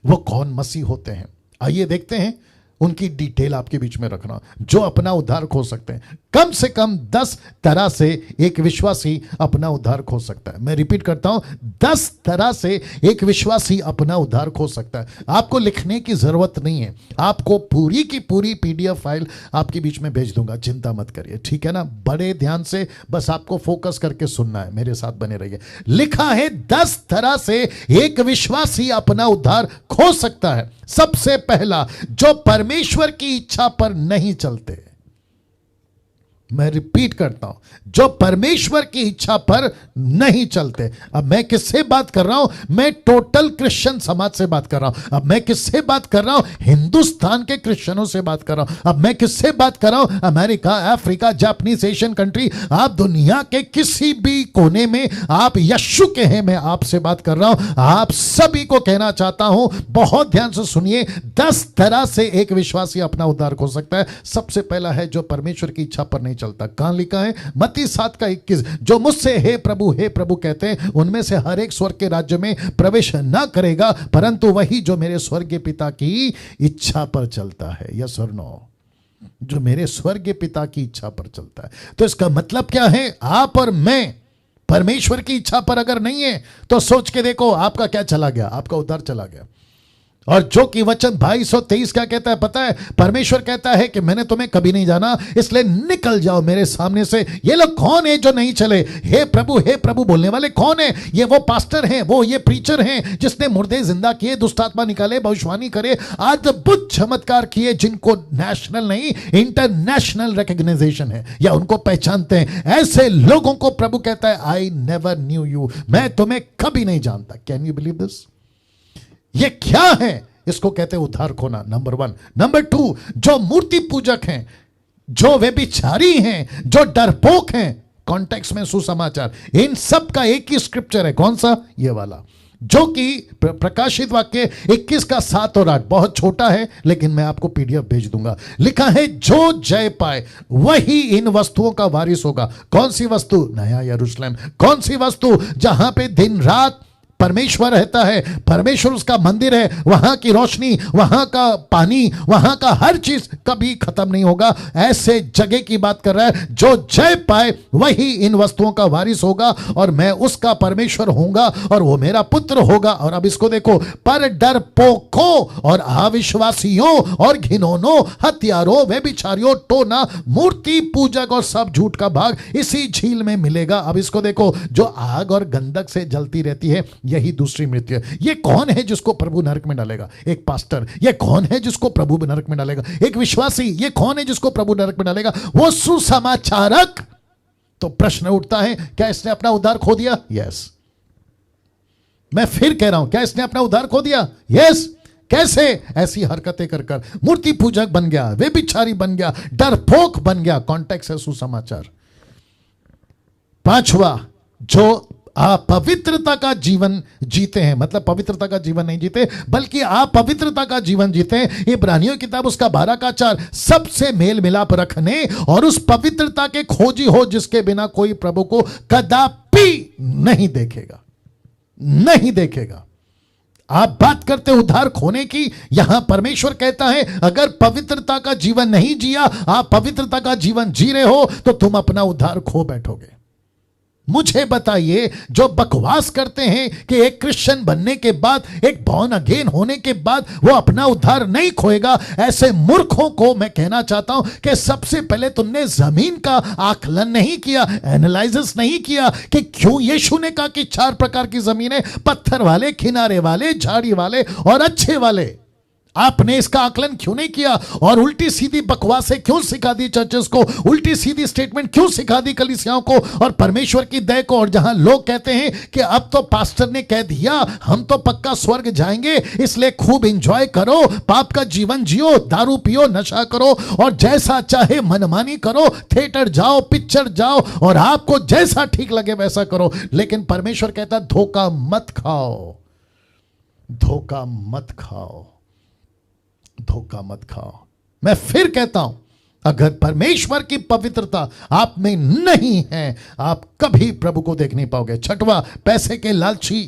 वो कौन मसीह होते हैं? आइए देखते हैं। उनकी डिटेल आपके बीच में रखना, जो अपना उद्धार खो सकते हैं। कम से कम 10 तरह से एक विश्वासी अपना उद्धार खो सकता है। मैं रिपीट करता हूं, 10 तरह से एक विश्वासी अपना उद्धार खो सकता है। आपको लिखने की जरूरत नहीं है, आपको पूरी की पूरी PDF फाइल आपके बीच में भेज दूंगा, चिंता मत करिए, ठीक है ना? बड़े ध्यान से बस आपको फोकस करके सुनना है, मेरे साथ बने रहिए। लिखा है 10 तरह से एक विश्वासी अपना उद्धार खो सकता है। सबसे पहला, जो परमेश्वर की इच्छा पर नहीं चलते। मैं रिपीट करता हूं, जो परमेश्वर की इच्छा पर नहीं चलते। अब मैं किससे बात कर रहा हूं? मैं टोटल क्रिश्चियन समाज से बात कर रहा हूं। अब मैं किससे बात कर रहा हूं? हिंदुस्तान के क्रिश्चियनों से बात कर रहा हूं। अब मैं किससे बात कर रहा हूं? America, Africa, Japanese, Asian country, आप दुनिया के किसी भी कोने में आप यीशु के हैं, मैं आपसे बात कर रहा हूं। आप सभी को कहना चाहता हूं, बहुत ध्यान से सुनिए। 10 तरह से एक विश्वासी अपना उद्धार हो सकता है। सबसे पहला है जो परमेश्वर की इच्छा पर नहीं चलता। कहां लिखा है? मत्ती 7:21, जो मुझसे हे प्रभु कहते हैं, उनमें से हर एक स्वर्ग के राज्य में प्रवेश न करेगा, परंतु वही जो मेरे स्वर्गीय पिता की इच्छा पर चलता है। यस और नो? जो मेरे स्वर्गीय पिता की इच्छा पर चलता है। तो इसका मतलब क्या है? आप और मैं परमेश्वर की इच्छा पर अगर नहीं है, तो सोच के देखो आपका क्या चला गया? आपका उद्धार चला गया। और जो कि वचन 2223 क्या कहता है पता है? परमेश्वर कहता है कि मैंने तुम्हें कभी नहीं जाना, इसलिए निकल जाओ मेरे सामने से। ये लोग कौन है जो नहीं चले? हे प्रभु बोलने वाले कौन है? ये वो पास्टर हैं, वो ये प्रीचर हैं जिसने मुर्दे जिंदा किए, दुष्ट आत्मा निकाले, भविष्यवाणी करे, अद्भुत चमत्कार किए, जिनको नेशनल नहीं इंटरनेशनल रिकॉग्नाइजेशन है, या उनको पहचानते हैं। ऐसे लोगों को प्रभु कहता है, आई नेवर न्यू यू, मैं तुम्हें कभी नहीं जानता। Can you believe this? ये क्या है? इसको कहते हैं उद्धार खोना, नंबर 1। नंबर 2, जो मूर्ति पूजक हैं, जो व्यभिचारी हैं, जो डरपोक हैं, कॉन्टेक्स्ट में सुसमाचार, इन सब का एक ही स्क्रिप्चर है। कौन सा? ये वाला, जो कि प्रकाशित वाक्य 21:7 और 8, बहुत छोटा है लेकिन मैं आपको PDF भेज दूंगा। लिखा है, जो जय पाए वही इन वस्तुओं का वारिस होगा। कौन सी वस्तु? नया यरूशलेम। कौन सी वस्तु? जहां पे दिन रात परमेश्वर रहता है, परमेश्वर उसका मंदिर है, वहां की रोशनी, वहां का पानी, वहां का हर चीज कभी खत्म नहीं होगा। ऐसे जगह की बात कर रहा है, जो जय पाए वही इन वस्तुओं का वारिस होगा और मैं उसका परमेश्वर होऊंगा और वो मेरा पुत्र होगा। और अब इसको देखो, पर डरपोकों और अविश्वासियों और घिनौनों, हत्यारों, व्यभिचारियों, टोना, मूर्ति पूजक और सब झूठ का भाग इसी झील में मिलेगा। अब इसको देखो, जो आग और गंधक से जलती रहती है, यही दूसरी मृत्यु है। ये कौन है जिसको प्रभु नरक में डालेगा? एक पास्टर। ये कौन है जिसको प्रभु नरक में डालेगा? एक विश्वासी। ये कौन है जिसको प्रभु नरक में डालेगा? वो सुसमाचारक। तो प्रश्न उठता है, क्या इसने अपना उद्धार खो दिया? यस। मैं फिर कह रहा हूं, क्या इसने अपना उद्धार खो दिया? यस। कैसे? ऐसी हरकतें कर कर मूर्ति पूजक बन गया, व्यभिचारी बन गया, डरपोक बन गया। कॉन्टेक्स्ट है सुसमाचार। पांचवा, जो अपवित्रता का जीवन जीते हैं, मतलब पवित्रता का जीवन नहीं जीते बल्कि अपवित्रता का जीवन जीते हैं। इब्रानियों की किताब उसका 12 का 4, सबसे मेल मिलाप रखने और उस पवित्रता के खोजी हो जिसके बिना कोई प्रभु को कदापि नहीं देखेगा, नहीं देखेगा। आप बात करते उद्धार खोने की, यहां परमेश्वर कहता है अगर पवित्रता का जीवन नहीं जिया, आप पवित्रता का जीवन जी रहे हो तो तुम अपना उद्धार खो बैठोगे। मुझे बताइए, जो बकवास करते हैं कि एक क्रिश्चियन बनने के बाद, एक बॉर्न अगेन होने के बाद वो अपना उद्धार नहीं खोएगा, ऐसे मूर्खों को मैं कहना चाहता हूं कि सबसे पहले तुमने जमीन का आकलन नहीं किया, एनालिसिस नहीं किया कि क्यों यीशु ने कहा कि 4 प्रकार की जमीन है, पत्थर वाले, किनारे वाले, झाड़ी वाले और अच्छे वाले। आपने इसका आकलन क्यों नहीं किया? और उल्टी सीधी बकवासें क्यों सिखा दी चर्चेस को? उल्टी सीधी स्टेटमेंट क्यों सिखा दी कलीसियाओं को और परमेश्वर की दया को? और जहां लोग कहते हैं कि अब तो पास्टर ने कह दिया हम तो पक्का स्वर्ग जाएंगे, इसलिए खूब एंजॉय करो, पाप का जीवन जियो, दारू पियो, नशा करो और जैसा चाहे मनमानी करो, थिएटर जाओ, पिक्चर जाओ और आपको जैसा ठीक लगे वैसा करो। लेकिन परमेश्वर कहता धोखा मत खाओ, धोखा मत खाओ, धोखा मत खाओ। मैं फिर कहता हूं, अगर परमेश्वर की पवित्रता आप में नहीं है, आप कभी प्रभु को देख नहीं पाओगे। छठवां, पैसे के लालची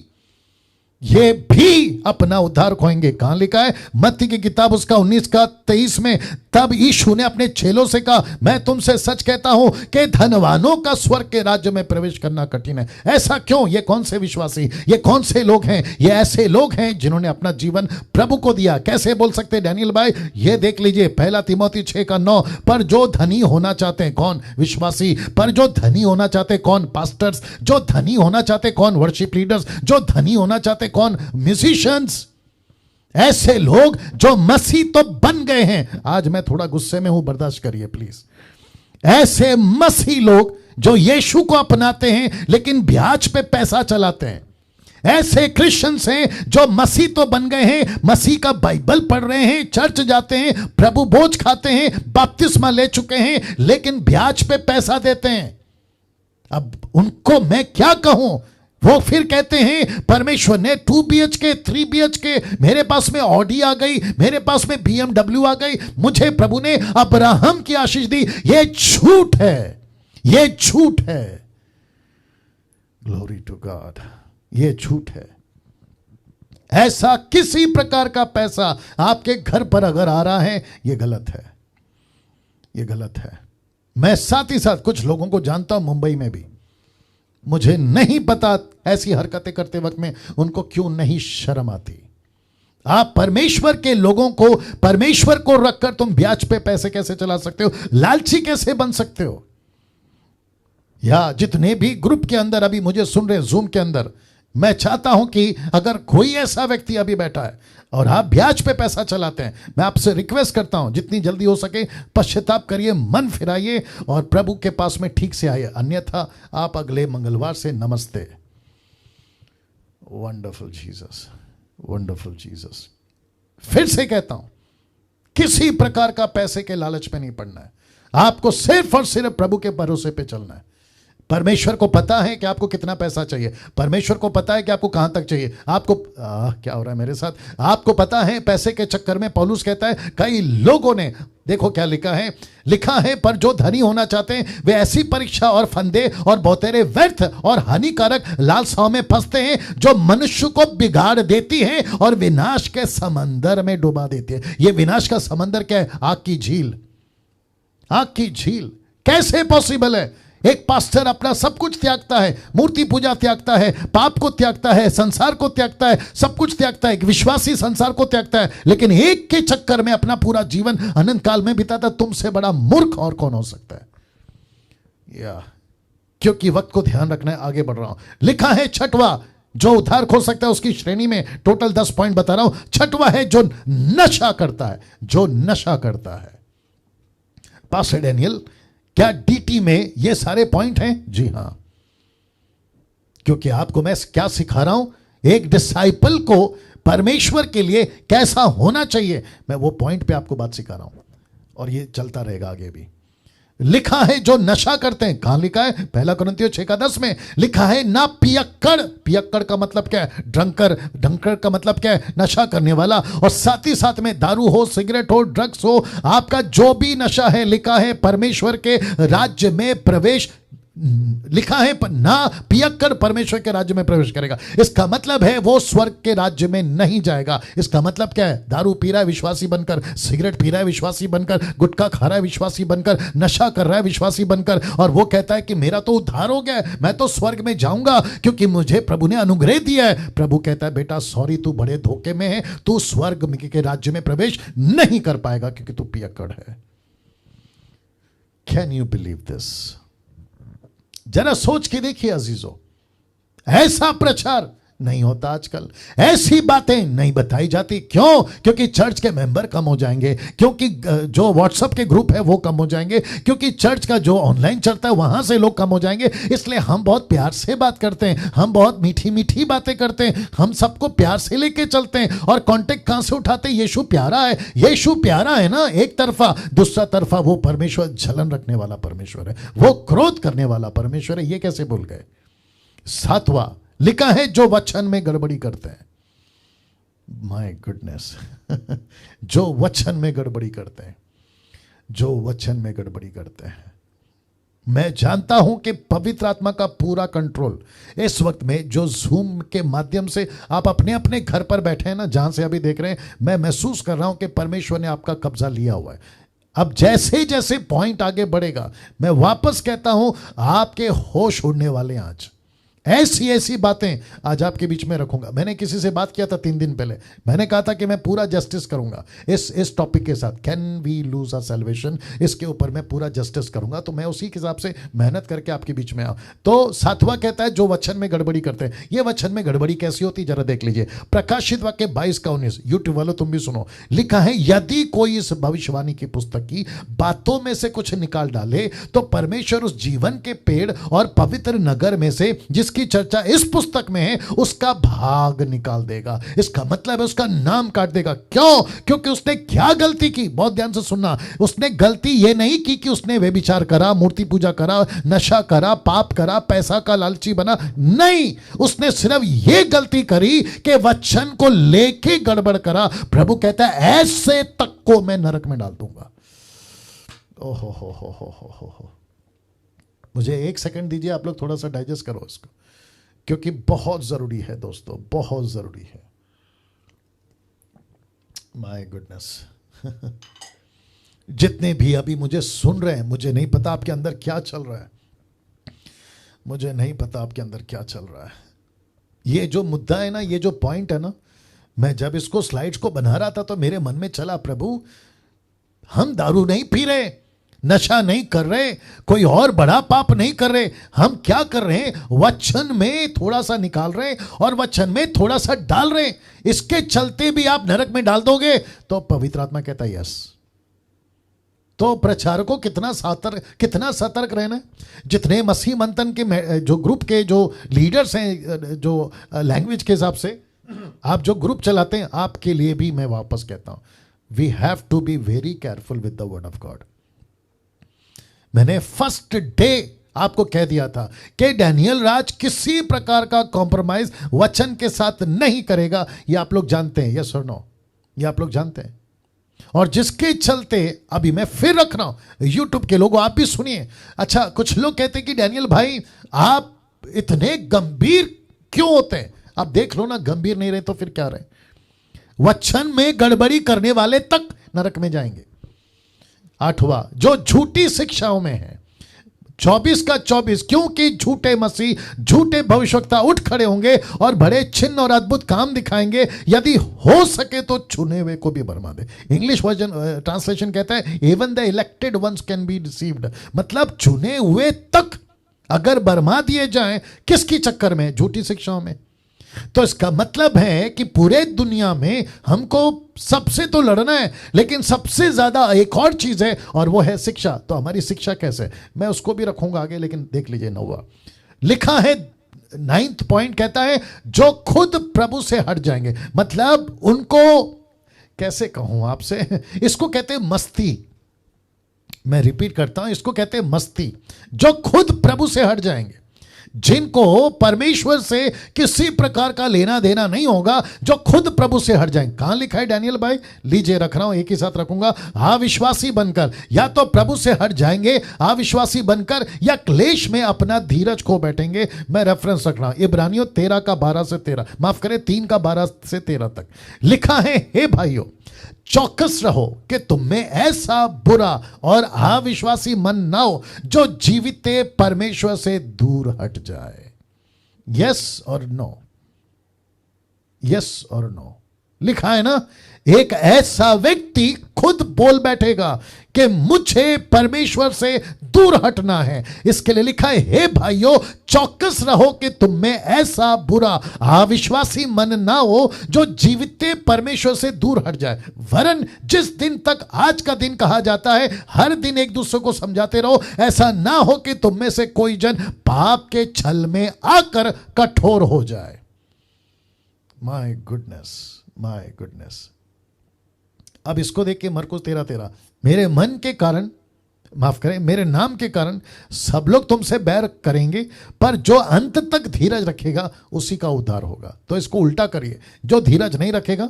ये भी अपना उद्धार खोएंगे। कहां लिखा है? मत्ती की किताब उसका 19 का 23 में, तब यीशु ने अपने चेलों से कहा, मैं तुमसे सच कहता हूं कि धनवानों का स्वर्ग के राज्य में प्रवेश करना कठिन है। ऐसा क्यों? ये कौन से विश्वासी, ये कौन से लोग हैं? ये ऐसे लोग हैं जिन्होंने अपना जीवन प्रभु को दिया। कैसे बोल सकते डैनियल भाई? ये देख लीजिए 1 तीमोथी 6 का 9, पर जो धनी होना चाहते हैं, कौन? विश्वासी। पर जो धनी होना चाहते कौन? पास्टर्स। जो धनी होना चाहते कौन? Worship leaders. जो धनी होना चाहते कौन? म्यूजिशियंस। ऐसे लोग जो मसीह तो बन गए हैं। आज मैं थोड़ा गुस्से में हूं, बर्दाश्त करिए प्लीज। ऐसे मसीह लोग जो यीशु को अपनाते हैं लेकिन ब्याज पे पैसा चलाते हैं। ऐसे क्रिश्चियंस हैं जो मसीह तो बन गए हैं, मसीह का बाइबल पढ़ रहे हैं, चर्च जाते हैं, प्रभु भोज खाते हैं, बपतिस्मा ले चुके हैं, लेकिन ब्याज पे पैसा देते हैं। अब उनको मैं क्या कहूं? वो फिर कहते हैं परमेश्वर ने 2 BHK 3 BHK, मेरे पास में ऑडी आ गई, मेरे पास में BMW आ गई, मुझे प्रभु ने अब्राहम की आशीष दी। ये झूठ है, ये झूठ है। Glory to God. ये झूठ है। ऐसा किसी प्रकार का पैसा आपके घर पर अगर आ रहा है, यह गलत है, यह गलत है। मैं साथ ही साथ कुछ लोगों को जानता हूं मुंबई में भी, मुझे नहीं पता ऐसी हरकतें करते वक्त में उनको क्यों नहीं शर्म आती। आप परमेश्वर के लोगों को, परमेश्वर को रखकर तुम ब्याज पे पैसे कैसे चला सकते हो? लालची कैसे बन सकते हो? या जितने भी ग्रुप के अंदर अभी मुझे सुन रहे जूम के अंदर, मैं चाहता हूं कि अगर कोई ऐसा व्यक्ति अभी बैठा है और आप ब्याज पे पैसा चलाते हैं, मैं आपसे रिक्वेस्ट करता हूं जितनी जल्दी हो सके पश्चाताप करिए, मन फिराइए और प्रभु के पास में ठीक से आइए। अन्यथा आप अगले मंगलवार से नमस्ते। Wonderful Jesus, wonderful Jesus. फिर से कहता हूं, किसी प्रकार का पैसे के लालच पे नहीं पड़ना है। आपको सिर्फ और सिर्फ प्रभु के भरोसे पे चलना है। परमेश्वर को पता है कि आपको कितना पैसा चाहिए, परमेश्वर को पता है कि आपको कहां तक चाहिए। आपको क्या हो रहा है मेरे साथ, आपको पता है पैसे के चक्कर में पौलुस कहता है कई लोगों ने, देखो क्या लिखा है पर जो धनी होना चाहते हैं वे ऐसी परीक्षा और फंदे और बहुतेरे व्यर्थ और हानिकारक लालसाओं में फंसते हैं जो मनुष्य को बिगाड़ देती है और विनाश के समंदर में डुबा देती है। यह विनाश का समंदर क्या है? आग की झील। आग की झील कैसे पॉसिबल है? एक पास्टर अपना सब कुछ त्यागता है, मूर्ति पूजा त्यागता है, पाप को त्यागता है, संसार को त्यागता है, सब कुछ त्यागता है, एक विश्वासी संसार को त्यागता है, लेकिन एक के चक्कर में अपना पूरा जीवन अनंत काल में बिताता। तुमसे बड़ा मूर्ख और कौन हो सकता है? क्योंकि वक्त को ध्यान रखना है, आगे बढ़ रहा हूं। लिखा है छठवां जो उद्धार खो सकता है, उसकी श्रेणी में टोटल 10 पॉइंट बता रहा हूं। छठवां है जो नशा करता है, जो नशा करता है। पास्टर डैनियल, क्या डीटी में ये सारे पॉइंट हैं? जी हां, क्योंकि आपको मैं क्या सिखा रहा हूं, एक डिसाइपल को परमेश्वर के लिए कैसा होना चाहिए, मैं वो पॉइंट पे आपको बात सिखा रहा हूं और ये चलता रहेगा आगे भी। लिखा है जो नशा करते हैं, कहां लिखा है? 1 कुरिन्थियों 6:10 में लिखा है ना पियक्कड़। पियक्कड़ का मतलब क्या है? ड्रंकर। ड्रंकर का मतलब क्या है? नशा करने वाला। और साथ ही साथ में दारू हो, सिगरेट हो, ड्रग्स हो, आपका जो भी नशा है, लिखा है परमेश्वर के राज्य में प्रवेश, लिखा है ना पियक्कड़ परमेश्वर के राज्य में प्रवेश करेगा। इसका मतलब है वो स्वर्ग के राज्य में नहीं जाएगा। इसका मतलब क्या है? दारू पी रहा है विश्वासी बनकर, सिगरेट पी रहा है विश्वासी बनकर, गुटखा खा रहा है विश्वासी बनकर, नशा कर रहा है विश्वासी बनकर, और वो कहता है कि मेरा तो उद्धार हो गया है, मैं तो स्वर्ग में जाऊंगा क्योंकि मुझे प्रभु ने अनुग्रह दिया है। प्रभु कहता है बेटा सॉरी, तू बड़े धोखे में है, तू स्वर्ग के राज्य में प्रवेश नहीं कर पाएगा क्योंकि तू पियक्कड़ है। Can you believe this? जरा सोच के देखिए अजीजों, ऐसा प्रचार नहीं होता आजकल, ऐसी बातें नहीं बताई जाती। क्यों? क्योंकि चर्च के मेंबर कम हो जाएंगे, क्योंकि जो व्हाट्सएप के ग्रुप है वो कम हो जाएंगे, क्योंकि चर्च का जो ऑनलाइन चलता है वहां से लोग कम हो जाएंगे। इसलिए हम बहुत प्यार से बात करते हैं, हम बहुत मीठी मीठी बातें करते हैं, हम सबको प्यार से लेके चलते हैं। और कांटेक्ट कहां से उठाते हैं? यीशु प्यारा है, यीशु प्यारा है ना एक तरफा, दूसरा तरफा वो परमेश्वर जलन रखने वाला परमेश्वर है, वो क्रोध करने वाला परमेश्वर है। ये कैसे भूल गए? 7वां लिखा है जो वचन में गड़बड़ी करते हैं। माय गुडनेस जो वचन में गड़बड़ी करते हैं, जो वचन में गड़बड़ी करते हैं। मैं जानता हूं कि पवित्र आत्मा का पूरा कंट्रोल इस वक्त में, जो जूम के माध्यम से आप अपने अपने घर पर बैठे हैं ना, जहां से अभी देख रहे हैं, मैं महसूस कर रहा हूं कि परमेश्वर ने आपका कब्जा लिया हुआ है। अब जैसे जैसे पॉइंट आगे बढ़ेगा, मैं वापस कहता हूं आपके होश उड़ने वाले। आज ऐसी ऐसी बातें आज आपके बीच में रखूंगा। मैंने किसी से बात किया था 3 दिन पहले, मैंने कहा था कि मैं पूरा जस्टिस करूंगा इस टॉपिक के साथ, can we lose our salvation, इसके ऊपर मैं पूरा जस्टिस करूंगा। तो मैं उसी के हिसाब से मेहनत करके आपके बीच में आऊं। तो 7वां कहता है जो वचन में गड़बड़ी करते हैं। ये वचन में गड़बड़ी कैसी होती, जरा देख लीजिए। प्रकाशित वाक्य 22:19, यूट्यूब वालों तुम भी सुनो। लिखा है यदि कोई इस भविष्यवाणी की पुस्तक की बातों में से कुछ निकाल डाले तो परमेश्वर उस जीवन के पेड़ और पवित्र नगर में से जिस की चर्चा इस पुस्तक में है उसका भाग निकाल देगा। इसका मतलब है उसका नाम काट देगा। क्यों? क्योंकि उसने क्या गलती की? बहुत ध्यान से सुनना। उसने गलती यह नहीं की कि उसने व्यभिचार करा, मूर्ति पूजा करा, नशा करा, पाप करा, पैसा का लालची बना, नहीं। उसने सिर्फ यह गलती करी कि वचन को लेके गड़बड़ करा। प्रभु कहता है ऐसे तक को मैं नरक में डाल दूंगा। ओहो हो। मुझे 1 सेकंड दीजिए, आप लोग थोड़ा सा डाइजेस्ट करो इसको, क्योंकि बहुत जरूरी है दोस्तों, बहुत जरूरी है। माय गुडनेस जितने भी अभी मुझे सुन रहे हैं, मुझे नहीं पता आपके अंदर क्या चल रहा है, मुझे नहीं पता आपके अंदर क्या चल रहा है। ये जो मुद्दा है ना, ये जो पॉइंट है ना, मैं जब इसको स्लाइड्स को बना रहा था तो मेरे मन में चला, प्रभु हम दारू नहीं पी रहे, नशा नहीं कर रहे, कोई और बड़ा पाप नहीं कर रहे, हम क्या कर रहे हैं? वचन में थोड़ा सा निकाल रहे हैं और वचन में थोड़ा सा डाल रहे हैं। इसके चलते भी आप नरक में डाल दोगे। तो पवित्र आत्मा कहता है यस। तो प्रचारकों कितना सतर्क रहना है। जितने मसीह मंथन के जो ग्रुप के जो लीडर्स हैं, जो लैंग्वेज के हिसाब से आप जो ग्रुप चलाते हैं, आपके लिए भी मैं वापस कहता हूं, we have to be very careful with the word of God. मैंने फर्स्ट डे आपको कह दिया था कि डैनियल राज किसी प्रकार का कॉम्प्रोमाइज वचन के साथ नहीं करेगा। ये आप लोग जानते हैं, यस और नो, ये आप लोग जानते हैं। और जिसके चलते अभी मैं फिर रख रहा हूं, यूट्यूब के लोगों आप भी सुनिए। अच्छा, कुछ लोग कहते हैं कि डैनियल भाई आप इतने गंभीर क्यों होते हैं? आप देख लो ना, गंभीर नहीं रहे तो फिर क्या रहे? वचन में गड़बड़ी करने वाले तक नरक में जाएंगे। 8वां, जो झूठी शिक्षाओं में है, 24 का 24, क्योंकि झूठे मसीह, झूठे भविष्यवक्ता उठ खड़े होंगे और बड़े चिन्ह और अद्भुत काम दिखाएंगे, यदि हो सके तो चुने हुए को भी बरमा दे। इंग्लिश वर्जन ट्रांसलेशन कहता है even the elected ones can be deceived, मतलब चुने हुए तक अगर बरमा दिए जाएं, किसकी चक्कर में? झूठी शिक्षाओं में। तो इसका मतलब है कि पूरे दुनिया में हमको सबसे तो लड़ना है, लेकिन सबसे ज्यादा एक और चीज है और वो है शिक्षा। तो हमारी शिक्षा कैसे? मैं उसको भी रखूंगा आगे, लेकिन देख लीजिए 9वां लिखा है। 9th पॉइंट कहता है जो खुद प्रभु से हट जाएंगे, मतलब उनको कैसे कहूं आपसे, इसको कहते हैं मस्ती। मैं रिपीट करता हूं, इसको कहते हैं मस्ती। जो खुद प्रभु से हट जाएंगे, जिनको परमेश्वर से किसी प्रकार का लेना देना नहीं होगा, जो खुद प्रभु से हट जाएंगे। कहां लिखा है डैनियल भाई? लीजिए रख रहा हूं, एक ही साथ रखूंगा। अविश्वासी बनकर, या तो प्रभु से हट जाएंगे अविश्वासी बनकर, या क्लेश में अपना धीरज खो बैठेंगे। मैं रेफरेंस रख रहा हूं इब्रानियों 13 का 12 से 13, माफ करें 3 का 12 से 13 तक लिखा है, हे भाइयों चौकस रहो कि तुम में ऐसा बुरा और अविश्वासी मन ना हो जो जीवित परमेश्वर से दूर हट जाए। यस और नो, यस और नो लिखा है ना। एक ऐसा व्यक्ति खुद बोल बैठेगा कि मुझे परमेश्वर से दूर हटना है। इसके लिए लिखा है, हे भाइयों चौकस रहो कि तुम में ऐसा बुरा अविश्वासी मन ना हो जो जीवित परमेश्वर से दूर हट जाए। वरन जिस दिन तक आज का दिन कहा जाता है, हर दिन एक दूसरे को समझाते रहो, ऐसा ना हो कि तुम में से कोई जन पाप के छल में आकर कठोर हो जाए। My goodness, my goodness. अब इसको देख के मरकुस 13:13, मेरे मन के कारण, माफ करें मेरे नाम के कारण सब लोग तुमसे बैर करेंगे, पर जो अंत तक धीरज रखेगा उसी का उद्धार होगा। तो इसको उल्टा करिए, जो धीरज नहीं रखेगा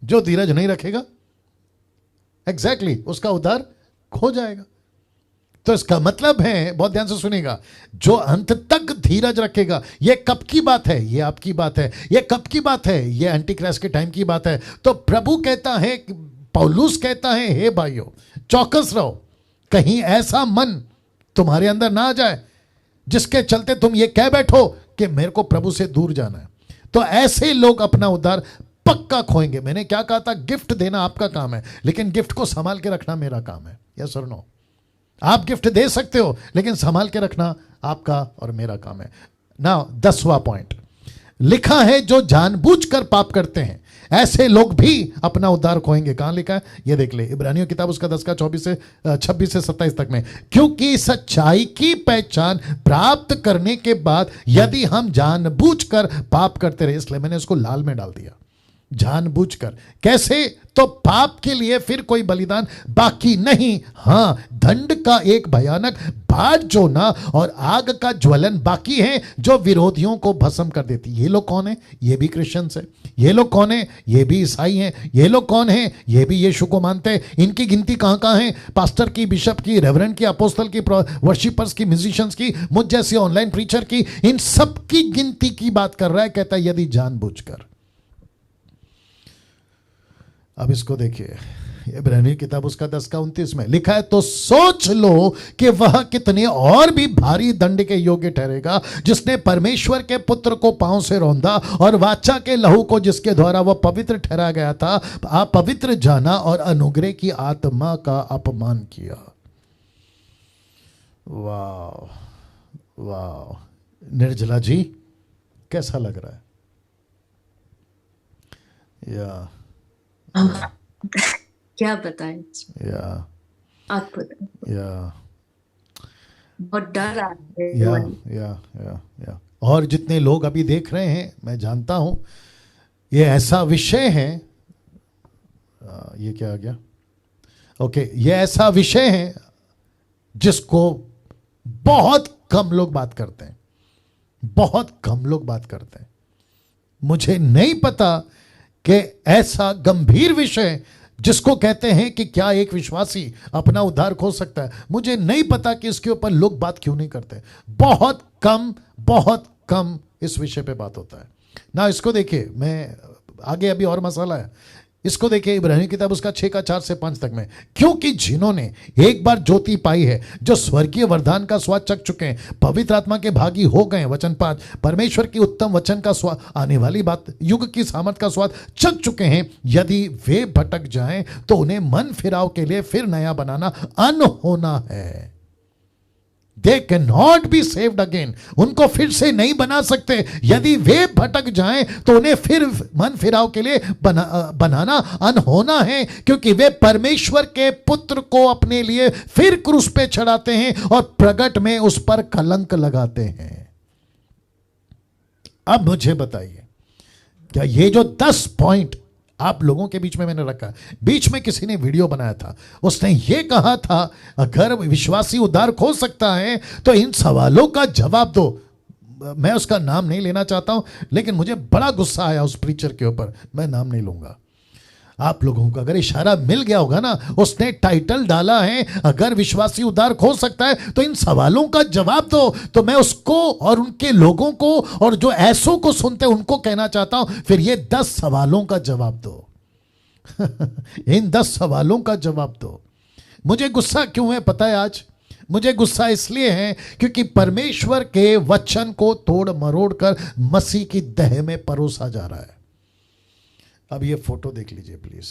जो धीरज नहीं रखेगा एग्जैक्टली उसका उद्धार खो जाएगा। तो इसका मतलब है, बहुत ध्यान से सुनिएगा, जो अंत तक धीरज रखेगा। ये कब की बात है? ये आपकी बात है। ये कब की बात है? ये एंटी क्राइस्ट के टाइम की बात है। तो प्रभु कहता है, पौलुस कहता है, हे भाइयों चौकस रहो, कहीं ऐसा मन तुम्हारे अंदर ना आ जाए जिसके चलते तुम ये कह बैठो कि मेरे को प्रभु से दूर जाना है। तो ऐसे लोग अपना उद्धार पक्का खोएंगे। मैंने क्या कहा था? गिफ्ट देना आपका काम है, लेकिन गिफ्ट को संभाल के रखना मेरा काम है। यस और नो? आप गिफ्ट दे सकते हो, लेकिन संभाल के रखना आपका और मेरा काम है। नाउ 10वां पॉइंट लिखा है, जो जानबूझकर पाप करते हैं ऐसे लोग भी अपना उद्धार खोएंगे। कहां लिखा है? ये देख ले, इब्रानियों किताब उसका 10 का 26 से 27 तक में। क्योंकि सच्चाई की पहचान प्राप्त करने के बाद यदि हम जानबूझकर पाप करते रहे, इसलिए मैंने इसको लाल में डाल दिया, जानबूझकर। कैसे? तो पाप के लिए फिर कोई बलिदान बाकी नहीं, हां दंड का एक भयानक बाढ़ जोना और आग का ज्वलन बाकी है जो विरोधियों को भस्म कर देती। ये लोग कौन है? ये भी क्रिश्चियंस है। ये लोग कौन है? ये भी ईसाई हैं। ये लोग कौन है? ये भी यीशु को मानते हैं। इनकी गिनती कहां कहां है? पास्टर की, बिशप की, रेवरेंड की, अपोस्टल की, वर्शिपर्स की, म्यूजिशियंस की, मुझ जैसे ऑनलाइन प्रीचर की, इन सब की गिनती की बात कर रहा है। कहता है यदि जानबूझकर। अब इसको देखिए, इब्रानी किताब उसका 10 का 29 में लिखा है, तो सोच लो कि वह कितने और भी भारी दंड के योग्य ठहरेगा जिसने परमेश्वर के पुत्र को पांव से रौंदा और वाचा के लहू को जिसके द्वारा वह पवित्र ठहरा गया था अपवित्र जाना और अनुग्रह की आत्मा का अपमान किया। वाह वाह, निर्जला जी कैसा लग रहा है? या क्या बताएं? या आप बताएं। या बहुत डर आ रहा है। या और जितने लोग अभी देख रहे हैं, मैं जानता हूं ये ऐसा विषय है, ये क्या आ गया? ओके, ये ऐसा विषय है जिसको बहुत कम लोग बात करते हैं, बहुत कम लोग बात करते हैं। मुझे नहीं पता कि ऐसा गंभीर विषय जिसको कहते हैं कि क्या एक विश्वासी अपना उद्धार खो सकता है, मुझे नहीं पता कि इसके ऊपर लोग बात क्यों नहीं करते। बहुत कम इस विषय पे बात होता है ना। इसको देखिए, मैं आगे अभी और मसाला है, इसको देखिए इब्राहिम की किताब उसका 6:4 से 5 तक में, क्योंकि जिन्होंने एक बार ज्योति पाई है, जो स्वर्गीय वरदान का स्वाद चख चुके हैं, पवित्र आत्मा के भागी हो गए, वचन 5, परमेश्वर की उत्तम वचन का स्वाद, आने वाली बात, युग की सामर्थ का स्वाद चख चुके हैं, यदि वे भटक जाएं तो उन्हें मन फिराव के लिए फिर नया बनाना अनहोना है। They cannot be saved again. उनको फिर से नहीं बना सकते। यदि वे भटक जाएं तो उन्हें फिर मन फिराव के लिए बनाना अनहोना है, क्योंकि वे परमेश्वर के पुत्र को अपने लिए फिर क्रूस पे चढ़ाते हैं और प्रगट में उस पर कलंक लगाते हैं। अब मुझे बताइए, क्या ये जो 10 पॉइंट आप लोगों के बीच में मैंने रखा, बीच में किसी ने वीडियो बनाया था, उसने ये कहा था अगर विश्वासी उद्धार खो सकता है तो इन सवालों का जवाब दो। मैं उसका नाम नहीं लेना चाहता हूं, लेकिन मुझे बड़ा गुस्सा आया उस प्रीचर के ऊपर, मैं नाम नहीं लूंगा। आप लोगों को अगर इशारा मिल गया होगा ना, उसने टाइटल डाला है अगर विश्वासी उद्धार खो सकता है तो इन सवालों का जवाब दो। तो मैं उसको और उनके लोगों को और जो ऐसों को सुनते हैं उनको कहना चाहता हूं, फिर ये 10 सवालों का जवाब दो। इन 10 सवालों का जवाब दो। मुझे गुस्सा क्यों है पता है आज? मुझे गुस्सा इसलिए है क्योंकि परमेश्वर के वचन को तोड़ मरोड़ कर मसीह की देह में परोसा जा रहा है। अब ये फोटो देख लीजिए प्लीज।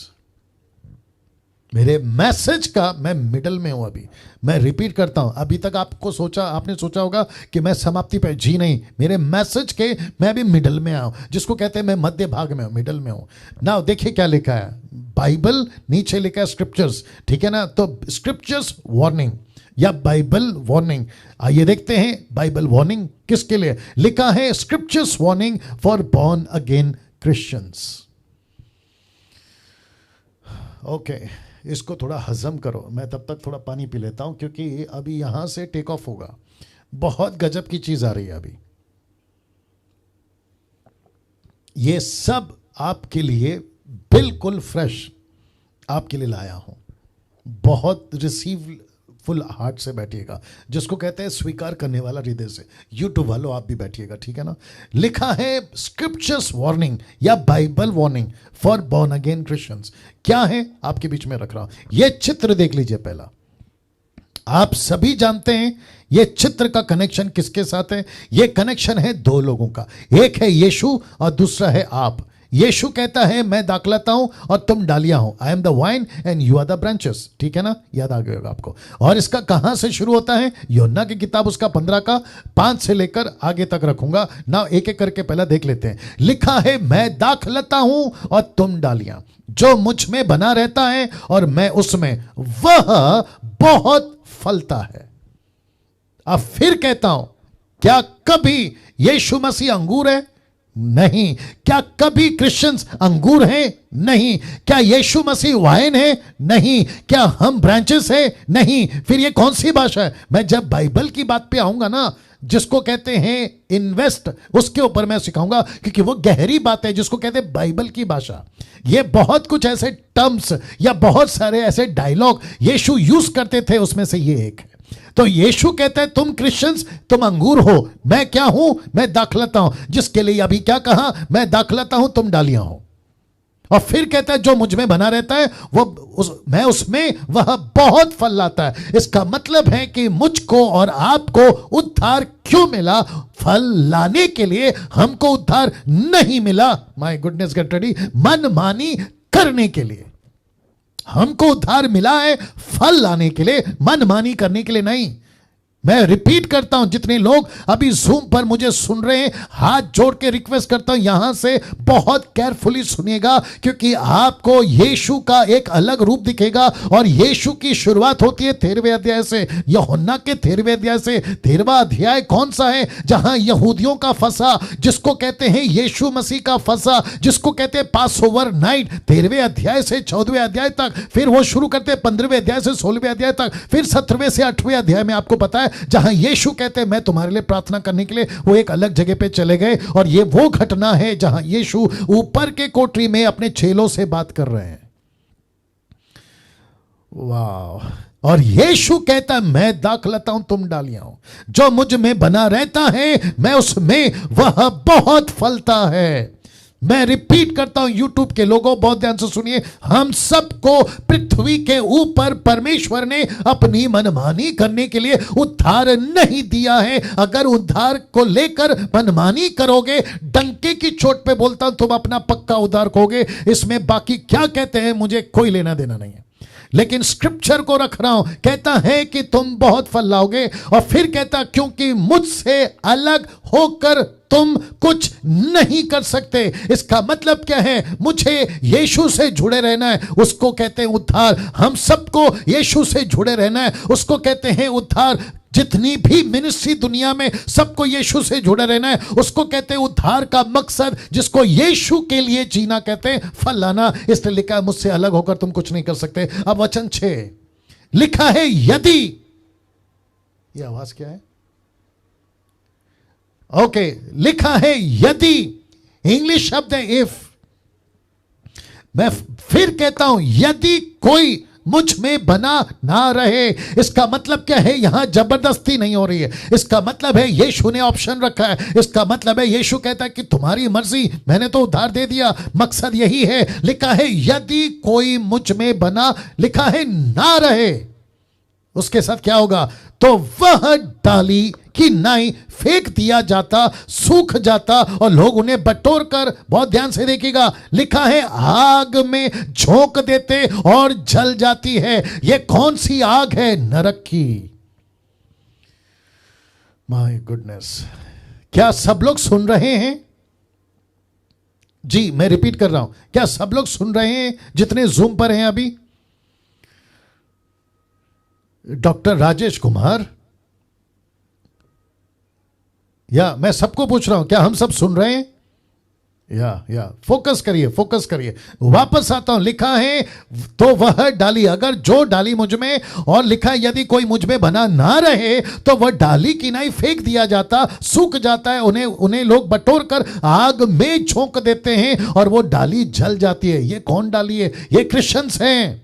मेरे मैसेज का मैं मिडल में हूं। अभी मैं रिपीट करता हूं, अभी तक आपने सोचा होगा कि मैं समाप्ति पे, जी नहीं, मेरे मैसेज के मैं अभी मिडल में आया हूं, जिसको कहते हैं मैं मध्य भाग में हूं, मिडल में हूं ना। देखिए क्या लिखा है, बाइबल नीचे लिखा है स्क्रिप्चर्स, ठीक है ना। तो स्क्रिप्चर्स वार्निंग या बाइबल वार्निंग, आइए देखते हैं बाइबल वार्निंग किसके लिए लिखा है। Scriptures warning for born again Christians. Okay, इसको थोड़ा हजम करो, मैं तब तक थोड़ा पानी पी लेता हूं, क्योंकि अभी यहां से टेक ऑफ होगा। बहुत गजब की चीज आ रही है अभी। ये सब आपके लिए बिल्कुल फ्रेश आपके लिए लाया हूं। बहुत रिसीव फुल हार्ट से बैठिएगा, जिसको कहते हैं स्वीकार करने वाला हृदय से। यूट्यूब वालों आप भी बैठिएगा, ठीक है ना। लिखा है स्क्रिप्चर्स वार्निंग या Bible warning for born again Christians. क्या है आपके बीच में रख रहा हूं, यह चित्र देख लीजिए। पहला, आप सभी जानते हैं यह चित्र का कनेक्शन किसके साथ है। यह कनेक्शन है 2 लोगों का, एक है यीशु और दूसरा है आप। यीशु कहता है मैं दाखलता हूं और तुम डालियां हो, I am the vine and you are the branches, ठीक है ना, याद आ गया होगा आपको। और इसका कहां से शुरू होता है, यूहन्ना की किताब उसका 15 का 5 से लेकर आगे तक रखूंगा ना, एक एक करके पहला देख लेते हैं। लिखा है मैं दाखलता हूं और तुम डालियां, जो मुझ में बना रहता है और मैं उसमें, वह बहुत फलता है। अब फिर कहता हूं, क्या कभी यीशु मसीह अंगूर है? नहीं। क्या कभी क्रिश्चियंस अंगूर हैं? नहीं। क्या यीशु मसीह वाइन है? नहीं। क्या हम ब्रांचेस हैं? नहीं। फिर ये कौन सी भाषा है? मैं जब बाइबल की बात पे आऊंगा ना, जिसको कहते हैं इन्वेस्ट, उसके ऊपर मैं सिखाऊंगा, क्योंकि वो गहरी बात है जिसको कहते हैं बाइबल की भाषा। ये बहुत कुछ ऐसे टर्म्स या बहुत सारे ऐसे डायलॉग यीशु यूज करते थे, उसमें से ये एक है। तो यीशु कहता है तुम क्रिश्चियंस, तुम अंगूर हो, मैं क्या हूं, मैं दाखलता हूं, जिसके लिए अभी क्या कहा, मैं दाखलता हूं तुम डालियां हो। और फिर कहता है जो मुझ में बना रहता है मैं उसमें, वह बहुत फल लाता है। इसका मतलब है कि मुझको और आपको उद्धार क्यों मिला? फल लाने के लिए। हमको उद्धार नहीं मिला, माय गुडनेस गेट रेडी, मनमानी करने के लिए। हमको उद्धार मिला है फल लाने के लिए, मनमानी करने के लिए नहीं। मैं रिपीट करता हूं, जितने लोग अभी जूम पर मुझे सुन रहे हैं, हाथ जोड़ के रिक्वेस्ट करता हूं यहां से बहुत केयरफुली सुनिएगा, क्योंकि आपको यीशु का एक अलग रूप दिखेगा। और यीशु की शुरुआत होती है 13वें अध्याय से, यूहन्ना के 13वें अध्याय से। 13वां अध्याय कौन सा है? जहां यहूदियों का फसा, जिसको कहते हैं यीशु मसीह का फसा, जिसको कहते हैं पास ओवर नाइट, 13वें अध्याय से 14वें अध्याय तक। फिर वो शुरू करते हैं 15वें अध्याय से 16वें अध्याय तक। फिर 17वें से 8वें अध्याय में आपको पता है जहां यीशु कहते हैं मैं तुम्हारे लिए प्रार्थना करने के लिए, वो एक अलग जगह पे चले गए। और ये वो घटना है जहां यीशु ऊपर के कोठरी में अपने चेलों से बात कर रहे हैं। वाह! और यीशु कहता है मैं दाखलता हूं, तुम डालियां हो। जो मुझ में बना रहता है मैं उसमें, वह बहुत फलता है। मैं रिपीट करता हूं, यूट्यूब के लोगों बहुत ध्यान से सुनिए, हम सबको पृथ्वी के ऊपर परमेश्वर ने अपनी मनमानी करने के लिए उद्धार नहीं दिया है। अगर उद्धार को लेकर मनमानी करोगे, डंके की चोट पे बोलता हूं, तुम अपना पक्का उद्धार खोगे। इसमें बाकी क्या कहते हैं मुझे कोई लेना देना नहीं है, लेकिन स्क्रिप्चर को रख रहा हूं। कहता है कि तुम बहुत फल लाओगे, और फिर कहता क्योंकि मुझसे अलग होकर तुम कुछ नहीं कर सकते। इसका मतलब क्या है? मुझे यीशु से जुड़े रहना है, उसको कहते हैं उद्धार। हम सबको यीशु से जुड़े रहना है, उसको कहते हैं उद्धार। जितनी भी मिनिस्ट्री दुनिया में, सबको यीशु से जुड़े रहना है, उसको कहते हैं उद्धार का मकसद, जिसको यीशु के लिए जीना कहते हैं फल लाना। इसलिए लिखा है मुझसे अलग होकर तुम कुछ नहीं कर सकते। अब वचन 6 लिखा है यदि, यह आवाज क्या है? ओके, लिखा है यदि, इंग्लिश शब्द है इफ। मैं फिर कहता हूं यदि कोई मुझ में बना ना रहे। इसका मतलब क्या है? यहां जबरदस्ती नहीं हो रही है। इसका मतलब है यीशु ने ऑप्शन रखा है। इसका मतलब है यीशु कहता है कि तुम्हारी मर्जी, मैंने तो उद्धार दे दिया, मकसद यही है। लिखा है यदि कोई मुझ में बना, लिखा है ना रहे, उसके साथ क्या होगा? तो वह डाली कि नाई फेंक दिया जाता, सूख जाता, और लोग उन्हें बटोर कर, बहुत ध्यान से देखिएगा, लिखा है आग में झोंक देते और जल जाती है। यह कौन सी आग है? नरक की। My goodness! क्या सब लोग सुन रहे हैं? जी, मैं रिपीट कर रहा हूं, क्या सब लोग सुन रहे हैं जितने जूम पर हैं अभी? डॉक्टर राजेश कुमार, या मैं सबको पूछ रहा हूं, क्या हम सब सुन रहे हैं? या फोकस करिए, फोकस करिए। वापस आता हूं, लिखा है तो वह डाली, अगर जो डाली मुझ में, और लिखा है यदि कोई मुझ में बना ना रहे तो वह डाली की नाई फेंक दिया जाता, सूख जाता है, उन्हें लोग बटोर कर आग में झोंक देते हैं और वो डाली जल जाती है। ये कौन डाली है? ये क्रिश्चियंस हैं।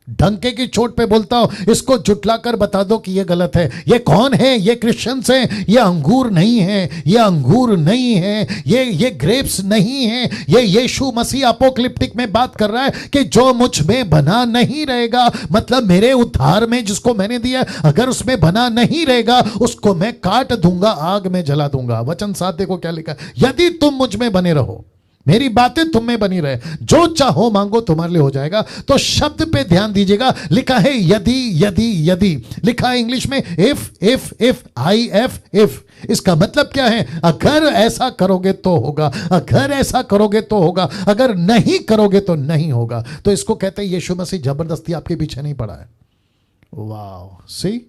डंके की चोट पे बोलता हूं, इसको जुटलाकर बता दो कि ये गलत है। ये कौन है? ये क्रिश्चियंस हैं। ये अंगूर नहीं है, ये अंगूर नहीं है, ये ग्रेप्स नहीं है। ये यीशु मसीह अपोक्लिप्टिक में बात कर रहा है कि जो मुझ में बना नहीं रहेगा, मतलब मेरे उद्धार में जिसको मैंने दिया, अगर उसमें बना नहीं रहेगा, उसको मैं काट दूंगा, आग में जला दूंगा। वचन 7 देखो क्या लिखा है, यदि तुम मुझ में बने रहो, मेरी बातें तुम में बनी रहे, जो चाहो मांगो तुम्हारे लिए हो जाएगा। तो शब्द पे ध्यान दीजिएगा, लिखा है यदि, यदि, यदि, लिखा है इंग्लिश में इफ, इफ। इसका मतलब क्या है? अगर ऐसा करोगे तो होगा, अगर ऐसा करोगे तो होगा, अगर नहीं करोगे तो नहीं होगा। तो इसको कहते हैं यीशु मसीह जबरदस्ती आपके पीछे नहीं पड़ा है। वाह! सी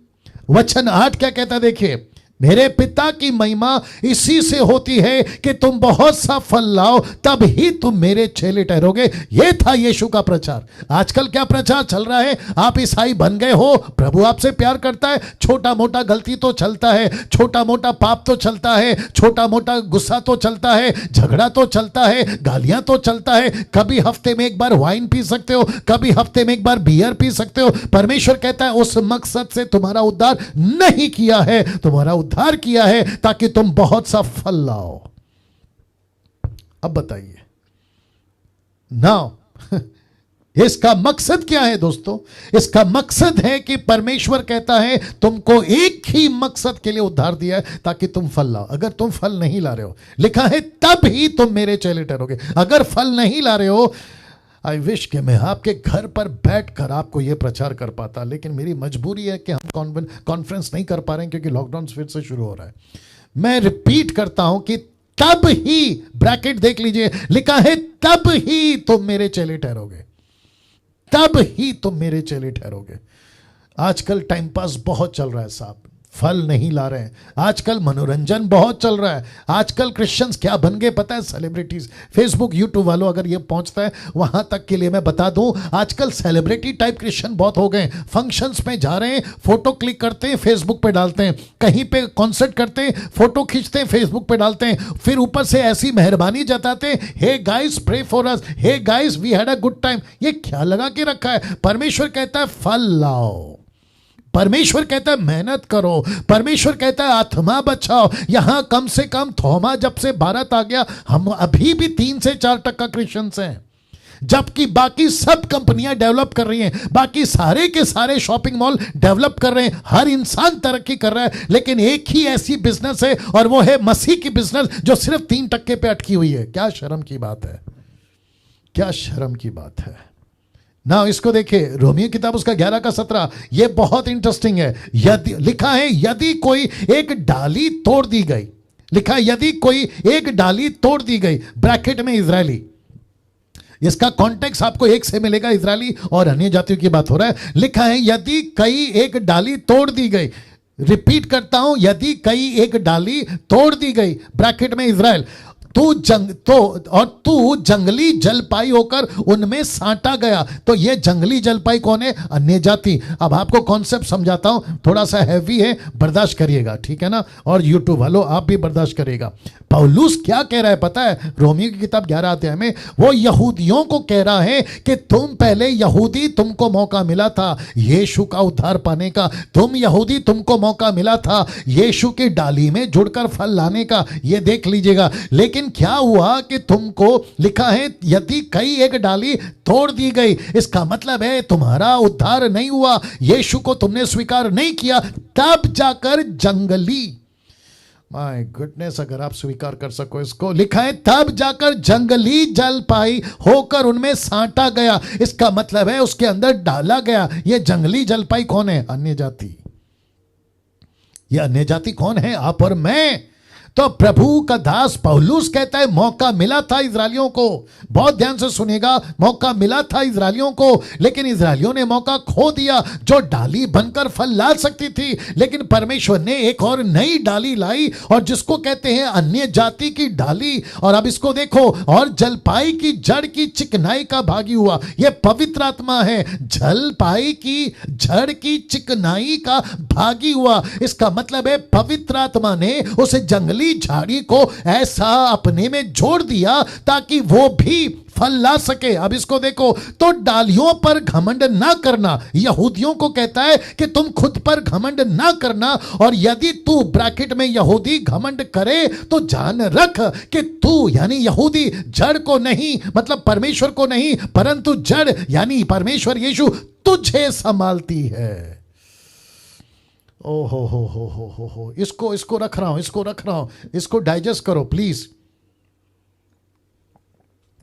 वचन 8 क्या कहता है देखिए, मेरे पिता की महिमा इसी से होती है कि तुम बहुत सा फल लाओ, तब ही तुम मेरे चेले ठहरोगे। यह था यीशु का प्रचार। आजकल क्या प्रचार चल रहा है? आप ईसाई बन गए हो, प्रभु आपसे प्यार करता है, छोटा मोटा गलती तो चलता है, छोटा मोटा पाप तो चलता है, छोटा मोटा गुस्सा तो चलता है, झगड़ा तो चलता है, गालियां तो चलता है, कभी हफ्ते में एक बार वाइन पी सकते हो, कभी हफ्ते में एक बार बियर पी सकते हो। परमेश्वर कहता है उस मकसद से तुम्हारा उद्धार नहीं किया है, तुम्हारा उद्धार किया है ताकि तुम बहुत सा फल लाओ। अब बताइए नाउ इसका मकसद क्या है दोस्तों? इसका मकसद है कि परमेश्वर कहता है तुमको एक ही मकसद के लिए उद्धार दिया है, ताकि तुम फल लाओ। अगर तुम फल नहीं ला रहे हो, लिखा है तब ही तुम मेरे चेले ठहरोगे। अगर फल नहीं ला रहे हो, आई विश कि मैं आपके घर पर बैठकर आपको यह प्रचार कर पाता, लेकिन मेरी मजबूरी है कि हम कॉन्फ्रेंस नहीं कर पा रहे हैं क्योंकि लॉकडाउन फिर से शुरू हो रहा है। मैं रिपीट करता हूं कि तब ही, ब्रैकेट देख लीजिए, लिखा है तब ही तुम मेरे चेले ठहरोगे, तब ही तुम मेरे चेले ठहरोगे। आजकल टाइम पास बहुत चल रहा है साहब, फल नहीं ला रहे हैं। आजकल मनोरंजन बहुत चल रहा है। आजकल क्रिश्चियंस क्या बन गए पता है? सेलिब्रिटीज। फेसबुक यूट्यूब वालों अगर ये पहुंचता है वहां तक के लिए मैं बता दूं, आजकल सेलिब्रिटी टाइप क्रिश्चियन बहुत हो गए। फंक्शंस में जा रहे हैं, फोटो क्लिक करते हैं, फेसबुक पे डालते हैं। कहीं पे कॉन्सर्ट करते हैं, फोटो खींचते हैं, फेसबुक पे डालते हैं। फिर ऊपर से ऐसी मेहरबानी जताते हैं, hey guys pray for us, hey guys we had a good time. ये क्या लगा के रखा है? परमेश्वर कहता है फल लाओ, परमेश्वर कहता है मेहनत करो, परमेश्वर कहता है आत्मा बचाओ। यहां कम से कम थोमा जब से भारत आ गया, हम अभी भी 3 से 4% क्रिश्चियंस हैं, जबकि बाकी सब कंपनियां डेवलप कर रही हैं, बाकी सारे के सारे शॉपिंग मॉल डेवलप कर रहे हैं, हर इंसान तरक्की कर रहा है, लेकिन एक ही ऐसी बिजनेस है और वो है मसीह की बिजनेस जो सिर्फ 3% पे अटकी हुई है। क्या शर्म की बात है, क्या शर्म की बात है ना। इसको देखिए, रोमियो किताब उसका 11 का 17, ये बहुत इंटरेस्टिंग है। यदि लिखा है यदि कोई एक डाली तोड़ दी गई, लिखा है यदि कोई एक डाली तोड़ दी गई, ब्रैकेट में इजरायली। इसका कॉन्टेक्स्ट आपको एक से मिलेगा, इजरायली और अन्य जातियों की बात हो रहा है। लिखा है यदि कई एक डाली तोड़ दी गई, रिपीट करता हूं, यदि कई एक डाली तोड़ दी गई, ब्रैकेट में इजराइल, तू जंगली जलपाई होकर उनमें साटा गया। तो ये जंगली जलपाई कौन है? अन्य जाति। अब आपको कॉन्सेप्ट समझाता हूं, थोड़ा सा हैवी है, बर्दाश्त करिएगा, ठीक है ना। और यूट्यूब वालों आप भी बर्दाश्त करिएगा। पौलुस क्या कह रहा है पता है? रोमियो की किताब 11 अध्याय में वो यहूदियों को कह रहा है कि तुम पहले यहूदी, तुमको मौका मिला था यीशु का उद्धार पाने का। तुम यहूदी, तुमको मौका मिला था यीशु की डाली में जुड़कर फल लाने का। ये देख लीजिएगा। लेकिन क्या हुआ कि तुमको, लिखा है यदि कई एक डाली तोड़ दी गई, इसका मतलब है तुम्हारा उद्धार नहीं हुआ, यीशु को तुमने स्वीकार नहीं किया, तब जाकर जंगली, माय गुडनेस, अगर आप स्वीकार कर सको इसको, लिखा है तब जाकर जंगली जल पाई होकर उनमें साटा गया। इसका मतलब है उसके अंदर डाला गया। ये जंगली जलपाई कौन है? अन्य जाति। ये अन्य जाति कौन है? आप और मैं। तो प्रभु का दास पौलुस कहता है मौका मिला था इजरायलियों को, बहुत ध्यान से सुनेगा, मौका मिला था इजरायलियों को, लेकिन इजरायलियों ने मौका खो दिया जो डाली बनकर फल ला सकती थी। लेकिन परमेश्वर ने एक और नई डाली लाई, और जिसको कहते हैं अन्य जाति की डाली। और अब इसको देखो, और जलपाई की जड़ की चिकनाई का भागी हुआ। यह पवित्र आत्मा है। जलपाई की जड़ की चिकनाई का भागी हुआ, इसका मतलब है पवित्र आत्मा ने उस जंगली झाड़ी को ऐसा अपने में जोड़ दिया ताकि वो भी फल ला सके। अब इसको देखो, तो डालियों पर घमंड ना करना, यहूदियों को कहता है कि तुम खुद पर घमंड ना करना। और यदि तू, ब्रैकेट में यहूदी, घमंड करे तो जान रख कि तू यानी यहूदी जड़ को नहीं, मतलब परमेश्वर को नहीं, परंतु जड़ यानी परमेश्वर यीशु तुझे संभालती है। ओ हो, इसको रख रहा हूं, इसको डाइजेस्ट करो प्लीज।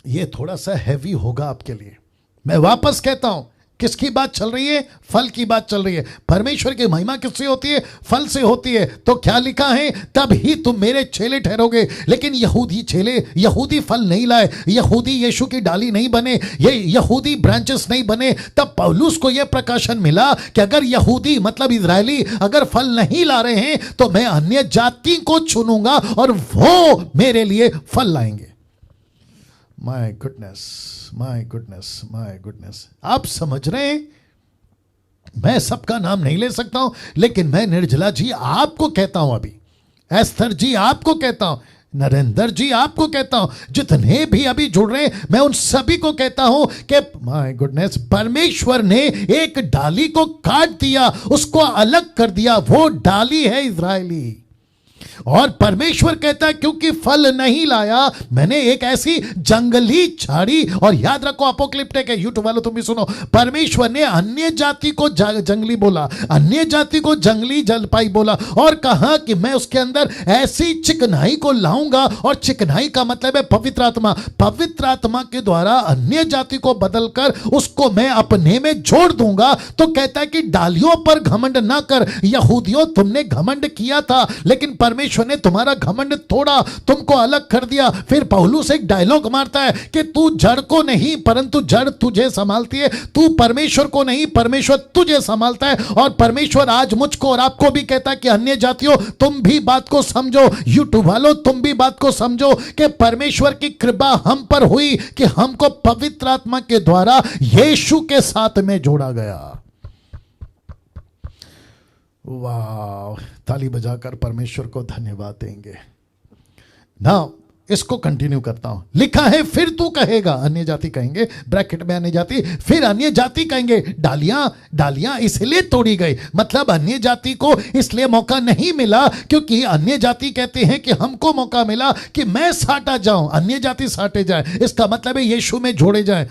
ये थोड़ा सा हैवी होगा आपके लिए। मैं वापस कहता हूं, किसकी बात चल रही है? फल की बात चल रही है। परमेश्वर की महिमा किससे होती है? फल से होती है। तो क्या लिखा है? तब ही तुम मेरे चेले ठहरोगे। लेकिन यहूदी फल नहीं लाए, यहूदी यीशु की डाली नहीं बने, ये यहूदी ब्रांचेस नहीं बने। तब पौलुस को यह प्रकाशन मिला कि अगर यहूदी मतलब इजरायली अगर फल नहीं ला रहे हैं तो मैं अन्य जाति को चुनूंगा और वो मेरे लिए फल लाएंगे। माय गुडनेस, आप समझ रहे हैं? मैं सबका नाम नहीं ले सकता हूं, लेकिन मैं निर्जला जी आपको कहता हूं, अभी एस्थर जी आपको कहता हूं, नरेंद्र जी आपको कहता हूं, जितने भी अभी जुड़ रहे हैं मैं उन सभी को कहता हूं कि माय गुडनेस, परमेश्वर ने एक डाली को काट दिया, उसको अलग कर दिया। वो डाली है इजरायली, और परमेश्वर कहता है क्योंकि फल नहीं लाया, मैंने एक ऐसी जंगली झाड़ी, और याद रखो अपोक्लिप्टिक है, यूट्यूब वालों तुम भी सुनो, परमेश्वर ने अन्य जाति को जंगली बोला, अन्य जाति को जंगली जलपाई बोला, और कहा कि मैं उसके अंदर ऐसी चिकनाई को लाऊंगा, और चिकनाई का मतलब है पवित्र आत्मा, पवित्र आत्मा के द्वारा अन्य जाति को बदलकर उसको मैं अपने में जोड़ दूंगा। तो कहता है कि डालियों पर घमंड ना कर, यहूदियों तुमने घमंड किया था, लेकिन परमेश्वर ने तुम्हारा घमंड तोड़ा, तुमको अलग कर दिया। फिर पौलुस एक डायलॉग मारता है कि तू जड़ को नहीं परंतु जड़ तुझे संभालती है, तू परमेश्वर को नहीं परमेश्वर तुझे संभालता है। और परमेश्वर आज मुझको और आपको भी कहता है कि अन्य जातियों तुम भी बात को समझो, यूट्यूब वालों तुम भी बात को समझो कि परमेश्वर की कृपा हम पर हुई कि हमको पवित्र आत्मा के द्वारा यीशु के साथ में जोड़ा गया। वाह, ताली बजाकर परमेश्वर को धन्यवाद देंगे। ना इसको कंटिन्यू करता हूं, लिखा है फिर तू कहेगा, अन्य जाति कहेंगे, ब्रैकेट में अन्य जाति, फिर अन्य जाति कहेंगे डालियां इसलिए तोड़ी गई, मतलब अन्य जाति को इसलिए मौका नहीं मिला क्योंकि अन्य जाति कहते हैं कि हमको मौका मिला कि मैं साटा जाऊं, अन्य जाति साटे जाए, इसका मतलब है यीशु में जोड़े जाए।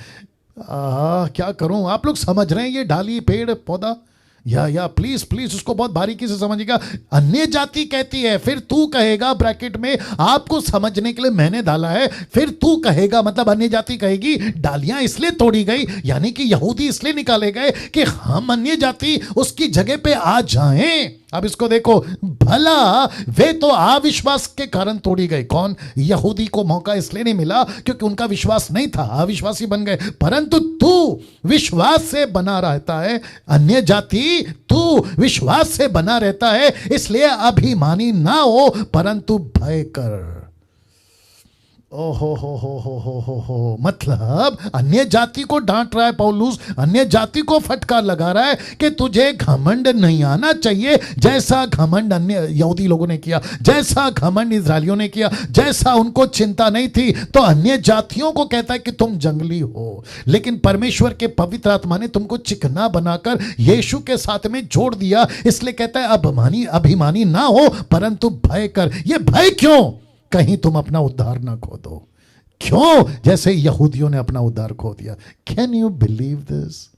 क्या करूं, आप लोग समझ रहे हैं ये डाली पेड़ पौधा, या प्लीज प्लीज उसको बहुत बारीकी से समझिएगा। अन्य जाति कहती है फिर तू कहेगा, ब्रैकेट में आपको समझने के लिए मैंने डाला है, फिर तू कहेगा मतलब अन्य जाति कहेगी डालियां इसलिए तोड़ी गई, यानी कि यहूदी इसलिए निकाले गए कि हम अन्य जाति उसकी जगह पे आ जाएं। अब इसको देखो, भला वे तो अविश्वास के कारण तोड़ी गई, कौन, यहूदी को मौका इसलिए नहीं मिला क्योंकि उनका विश्वास नहीं था, अविश्वासी बन गए, परंतु तू विश्वास से बना रहता है, अन्य जाति तू विश्वास से बना रहता है, इसलिए अभिमानी ना हो परंतु भय कर। हो, मतलब अन्य जाति को डांट रहा है पौलुस, अन्य जाति को फटकार लगा रहा है कि तुझे घमंड नहीं आना चाहिए, जैसा घमंड अन्य यहूदी लोगों ने किया, जैसा घमंड इजरायलियों ने किया, जैसा उनको चिंता नहीं थी। तो अन्य जातियों को कहता है कि तुम जंगली हो, लेकिन परमेश्वर के पवित्र आत्मा ने तुमको चिकना बनाकर यीशु के साथ में जोड़ दिया, इसलिए कहता है अभिमानी ना हो परंतु भय कर। ये भय क्यों, कहीं तुम अपना उद्धार ना खो दो, क्यों, जैसे यहूदियों ने अपना उद्धार खो दिया। Can you believe this?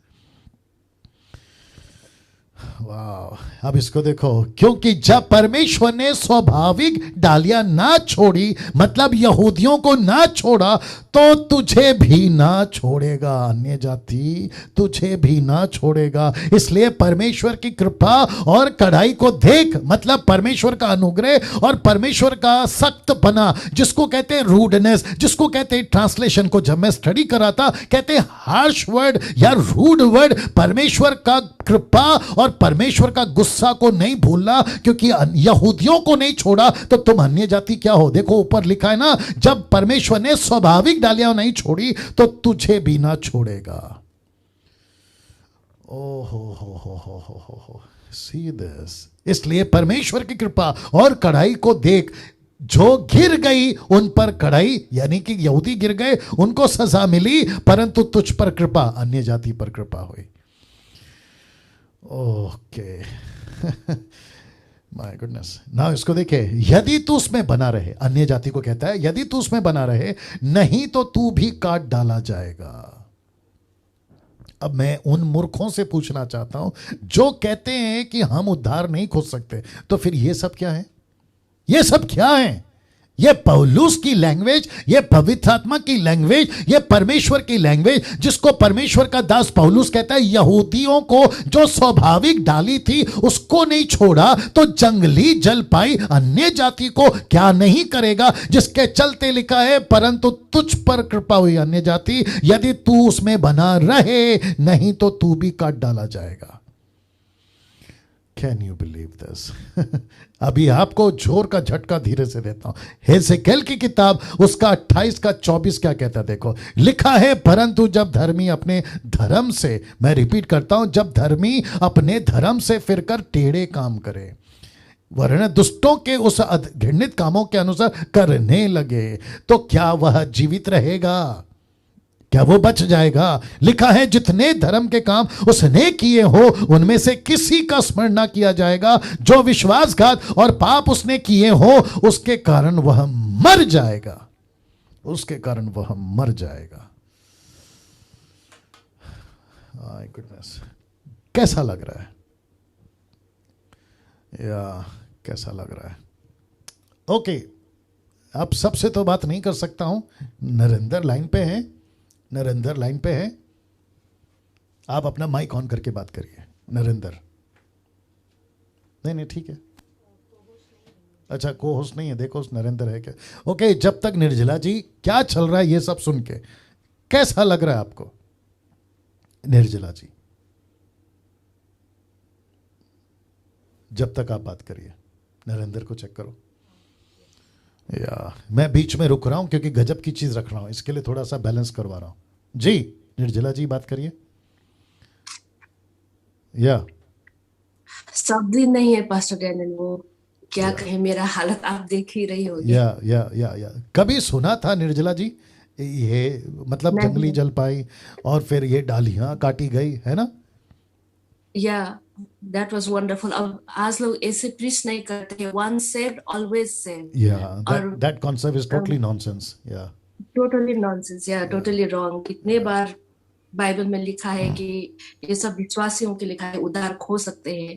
वाह, अब इसको देखो, क्योंकि जब परमेश्वर ने स्वाभाविक डालियां ना छोड़ी, मतलब यहूदियों को ना छोड़ा, तो तुझे भी ना छोड़ेगा, अन्य जाति तुझे भी ना छोड़ेगा। इसलिए परमेश्वर की कृपा और कढ़ाई को देख, मतलब परमेश्वर का अनुग्रह और परमेश्वर का सख्त बना, जिसको कहते हैं रूडनेस, जिसको कहते हैं, ट्रांसलेशन को जब मैं स्टडी करा था कहते हैं हार्श वर्ड या रूड वर्ड, परमेश्वर का कृपा और परमेश्वर का गुस्सा को नहीं भूलना, क्योंकि यहूदियों को नहीं छोड़ा तो तुम अन्य जाति क्या हो। देखो ऊपर लिखा है ना, जब परमेश्वर ने स्वाभाविक डालियां नहीं छोड़ी तो तुझे भी ना छोड़ेगा। हो, सी दिस। इसलिए परमेश्वर की कृपा और कढ़ाई को देख, जो गिर गई उन पर कढ़ाई, यानी कि यहूदी गिर गए उनको सजा मिली, परंतु तुझ पर कृपा, अन्य जाति पर कृपा हुई। Okay, my goodness. नाउ इसको देखे, यदि तू उसमें बना रहे, अन्य जाति को कहता है यदि तू उसमें बना रहे, नहीं तो तू भी काट डाला जाएगा। अब मैं उन मूर्खों से पूछना चाहता हूं जो कहते हैं कि हम उद्धार नहीं खोज सकते, तो फिर ये सब क्या है, ये सब क्या है? ये पौलुस की लैंग्वेज, ये पवित्र आत्मा की लैंग्वेज, ये परमेश्वर की लैंग्वेज, जिसको परमेश्वर का दास पौलुस कहता है यहूदियों को जो स्वाभाविक डाली थी उसको नहीं छोड़ा तो जंगली जल पाई, अन्य जाति को क्या नहीं करेगा, जिसके चलते लिखा है परंतु तुझ पर कृपा हुई, अन्य जाति यदि तू उसमें बना रहे, नहीं तो तू भी काट डाला जाएगा। Can you believe this? अभी आपको जोर का झटका धीरे से देता हूं। हेसेकेल की किताब उसका 28 का 24 क्या कहता है, देखो लिखा है, परंतु जब धर्मी अपने धर्म से, मैं रिपीट करता हूं, जब धर्मी अपने धर्म से फिरकर टेढ़े काम करे, वरन दुष्टों के उस घृणित कामों के अनुसार करने लगे, तो क्या वह जीवित रहेगा? क्या वो बच जाएगा? लिखा है जितने धर्म के काम उसने किए हो उनमें से किसी का स्मरण ना किया जाएगा। जो विश्वासघात और पाप उसने किए हो उसके कारण वह मर जाएगा, उसके कारण वह मर जाएगा। माय गुडनेस, कैसा लग रहा है? या कैसा लग रहा है? ओके, अब सबसे तो बात नहीं कर सकता हूं। नरेंद्र लाइन पे हैं, नरेंद्र लाइन पे है, आप अपना माइक ऑन करके बात करिए। नरेंद्र, नहीं ठीक है, अच्छा को होस्ट नहीं है, देखो नरेंद्र है क्या? ओके, जब तक निर्जला जी, क्या चल रहा है ये सब सुन के कैसा लग रहा है आपको? निर्जला जी, जब तक आप बात करिए, नरेंद्र को चेक करो। या मैं बीच में रुक रहा हूं क्योंकि गजब की चीज रख रहा हूं, इसके लिए थोड़ा सा बैलेंस करवा रहा हूं। जी निर्जला जी बात करिए। या शब्द ही नहीं है पास्टर डैनियल, वो क्या कहे, मेरा हालत आप देख ही रही होगी। या कभी सुना था निर्जला जी ये, मतलब नहीं। जंगली जलपाई और फिर ये डालियां काटी गई है ना? या दैट वाज वंडरफुल। अब आज लोग ऐसे प्रीच नहीं करते, वन सेव्ड ऑलवेज सेव्ड। या और that concept is totally nonsense. या टोटली नॉनसेंस, या टोटली रॉन्ग। कितने बार बाइबल में लिखा है कि ये सब विश्वासियों के लिखा है, उद्धार खो सकते हैं।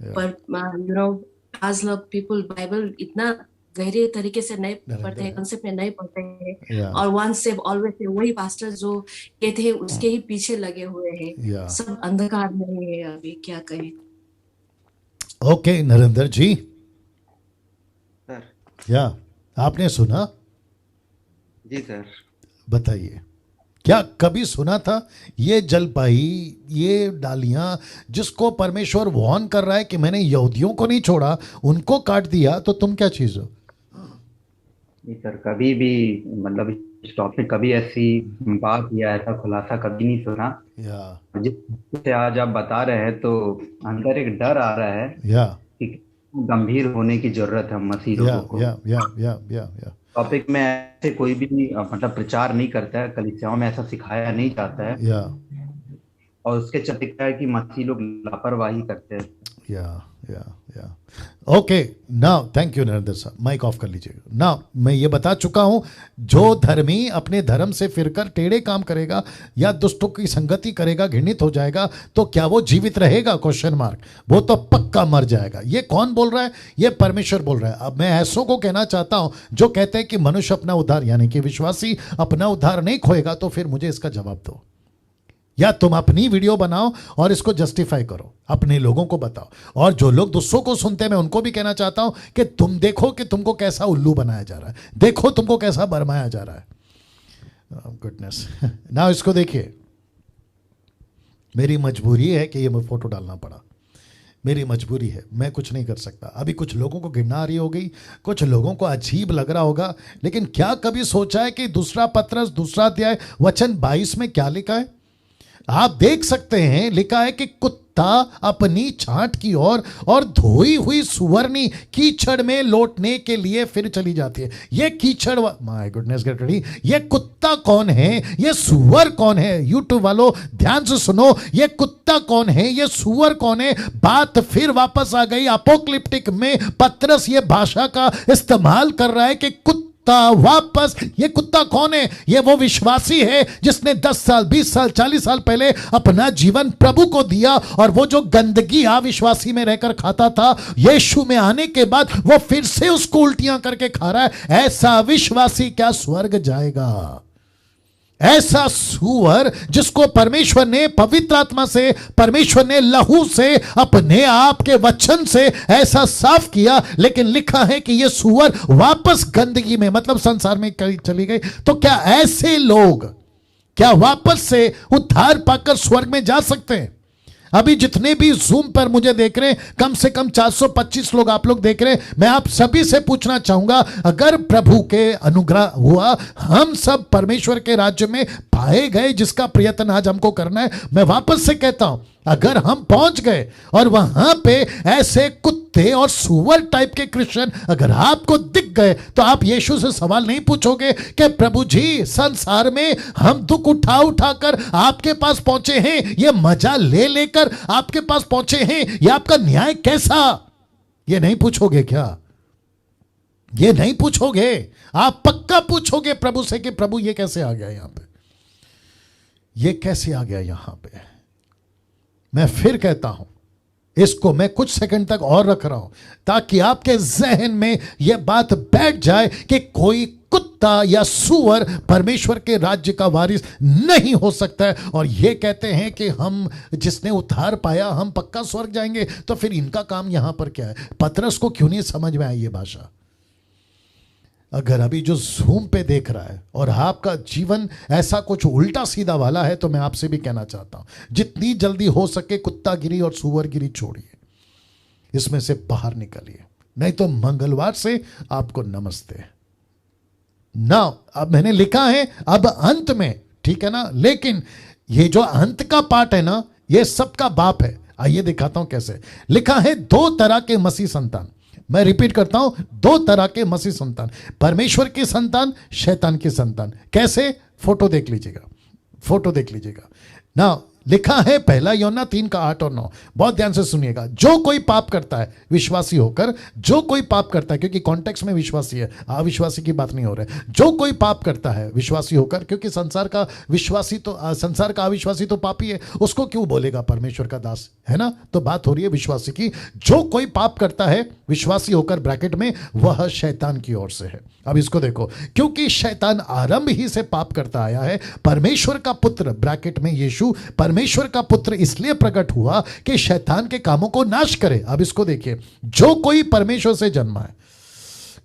पर यू नो आज लोग पीपल बाइबल इतना गहरे तरीके से नहीं पढ़ते हैं, कंसेप्ट में नहीं पढ़ते हैं। और वन सेव ऑलवेज सेव, वही पास्टर जो कहते हैं उसके ही पीछे लगे हुए हैं। सब अंधकार में है अभी, क्या कहें। ओके नरेंद्र जी, सर। या आपने सुना? जी सर। बताइए, क्या कभी सुना था ये जलपाई, ये डालियां जिसको परमेश्वर वार्न कर रहा है कि मैंने यहूदियों को नहीं छोड़ा, उनको काट दिया, तो तुम क्या चीज हो? जी सर, कभी भी मतलब इस टॉपिक कभी ऐसी बात या ऐसा खुलासा कभी नहीं सुना। या जिससे आज आप बता रहे हैं तो अंदर एक डर आ रहा है या कि गंभीर होने की जरूरत है मसीह लोगों को। या टॉपिक में ऐसे कोई भी मतलब प्रचार नहीं करता है, कलीसियाओं में ऐसा सिखाया नहीं जाता है। या और उसके चलते क्या है कि मसीह लोग लापरवाही करते हैं। या okay, now thank you Narendra साहब, माइक ऑफ कर लीजिए। नाउ मैं ये बता चुका हूं, जो धर्मी अपने धर्म से फिरकर टेढ़े काम करेगा या दुष्टों की संगति करेगा, घृणित हो जाएगा, तो क्या वो जीवित रहेगा? Question mark. वो तो पक्का मर जाएगा। ये कौन बोल रहा है? ये परमेश्वर बोल रहा है। अब मैं ऐसों को कहना चाहता हूं जो कहते हैं कि मनुष्य अपना उद्धार, यानी कि विश्वासी अपना उद्धार नहीं खोएगा, तो फिर मुझे इसका जवाब दो। या तुम अपनी वीडियो बनाओ और इसको जस्टिफाई करो, अपने लोगों को बताओ। और जो लोग दूसरों को सुनते हैं, मैं उनको भी कहना चाहता हूं कि तुम देखो कि तुमको कैसा उल्लू बनाया जा रहा है, देखो तुमको कैसा बरमाया जा रहा है। गुडनेस, ना इसको देखिए। मेरी मजबूरी है कि ये फोटो डालना पड़ा, मेरी मजबूरी है, मैं कुछ नहीं कर सकता। अभी कुछ लोगों को घृणा आ रही हो गई, कुछ लोगों को अजीब लग रहा होगा, लेकिन क्या कभी सोचा है कि दूसरा पत्रस दूसरा अध्याय वचन 22 में क्या लिखा है? आप देख सकते हैं, लिखा है कि कुत्ता अपनी छांट की ओर और धोई हुई सुवर्णी कीचड़ में लौटने के लिए फिर चली जाती है। ये कीचड़, माय गुडनेस गॉड, ये कुत्ता कौन है? ये सुअर कौन है? यूट्यूब वालों ध्यान से सुनो, ये कुत्ता कौन है? ये सुअर कौन है? बात फिर वापस आ गई। अपोक्लिप्टिक में पत्रस ये भाषा का इस्तेमाल कर रहा है कि कुत्ता वापस। ये कुत्ता कौन है? ये वो विश्वासी है जिसने 10 साल 20 साल 40 साल पहले अपना जीवन प्रभु को दिया, और वो जो गंदगी अविश्वासी में रहकर खाता था, यीशु में आने के बाद वो फिर से उसको उल्टियां करके खा रहा है। ऐसा विश्वासी क्या स्वर्ग जाएगा? ऐसा सुअर जिसको परमेश्वर ने पवित्र आत्मा से, परमेश्वर ने लहू से, अपने आप के वचन से ऐसा साफ किया, लेकिन लिखा है कि यह सुअर वापस गंदगी में, मतलब संसार में चली गई। तो क्या ऐसे लोग क्या वापस से उद्धार पाकर स्वर्ग में जा सकते हैं? अभी जितने भी जूम पर मुझे देख रहे हैं, कम से कम 425 लोग आप लोग देख रहे हैं, मैं आप सभी से पूछना चाहूंगा, अगर प्रभु के अनुग्रह हुआ, हम सब परमेश्वर के राज्य में पाए गए, जिसका प्रयत्न आज हमको करना है। मैं वापस से कहता हूं, अगर हम पहुंच गए और वहां पे ऐसे कुत्ते और सुअर टाइप के क्रिश्चियन अगर आपको दिख गए, तो आप यीशु से सवाल नहीं पूछोगे कि प्रभु जी संसार में हम दुख उठा उठाकर आपके पास पहुंचे हैं, ये मजा ले लेकर आपके पास पहुंचे हैं, ये आपका न्याय कैसा? ये नहीं पूछोगे क्या? ये नहीं पूछोगे। आप पक्का पूछोगे प्रभु से कि प्रभु ये कैसे आ गया यहां पे, ये कैसे आ गया यहां पे। मैं फिर कहता हूं, इसको मैं कुछ सेकंड तक और रख रहा हूं ताकि आपके जहन में यह बात बैठ जाए कि कोई कुत्ता या सुअर परमेश्वर के राज्य का वारिस नहीं हो सकता है। और ये कहते हैं कि हम जिसने उद्धार पाया हम पक्का स्वर्ग जाएंगे, तो फिर इनका काम यहां पर क्या है? पतरस को क्यों नहीं समझ में आई ये भाषा? अगर अभी जो जूम पे देख रहा है और आपका जीवन ऐसा कुछ उल्टा सीधा वाला है, तो मैं आपसे भी कहना चाहता हूं, जितनी जल्दी हो सके कुत्तागिरी और सुअरगिरी छोड़िए, इसमें से बाहर निकलिए, नहीं तो मंगलवार से आपको नमस्ते ना। अब मैंने लिखा है अब अंत में, ठीक है ना, लेकिन ये जो अंत का पार्ट है ना, ये सबका बाप है। आइए दिखाता हूं कैसे। लिखा है 2 तरह के मसीह संतान। मैं रिपीट करता हूं, 2 तरह के मसीह संतान, परमेश्वर की संतान, शैतान की संतान। कैसे? फोटो देख लीजिएगा, फोटो देख लीजिएगा ना। लिखा है 1 यूहन्ना 3:8 और 9। बहुत ध्यान से सुनिएगा। जो कोई पाप करता है विश्वासी होकर, जो कोई पाप करता है, क्योंकि कॉन्टेक्स्ट में विश्वासी है, अविश्वासी की बात नहीं हो रहा है। जो कोई पाप करता है विश्वासी होकर, क्योंकि संसार का विश्वासी तो संसार का अविश्वासी तो पापी है, उसको क्यों बोलेगा परमेश्वर का दास, है ना? तो बात हो रही है विश्वासी की। जो कोई पाप करता है विश्वासी होकर, ब्रैकेट में, वह शैतान की ओर से है। अब इसको देखो, क्योंकि शैतान आरंभ ही से पाप करता आया है, परमेश्वर का पुत्र, ब्रैकेट में यीशु, परमेश्वर का पुत्र इसलिए प्रकट हुआ कि शैतान के कामों को नाश करे। अब इसको देखिए, जो कोई परमेश्वर से जन्मा है,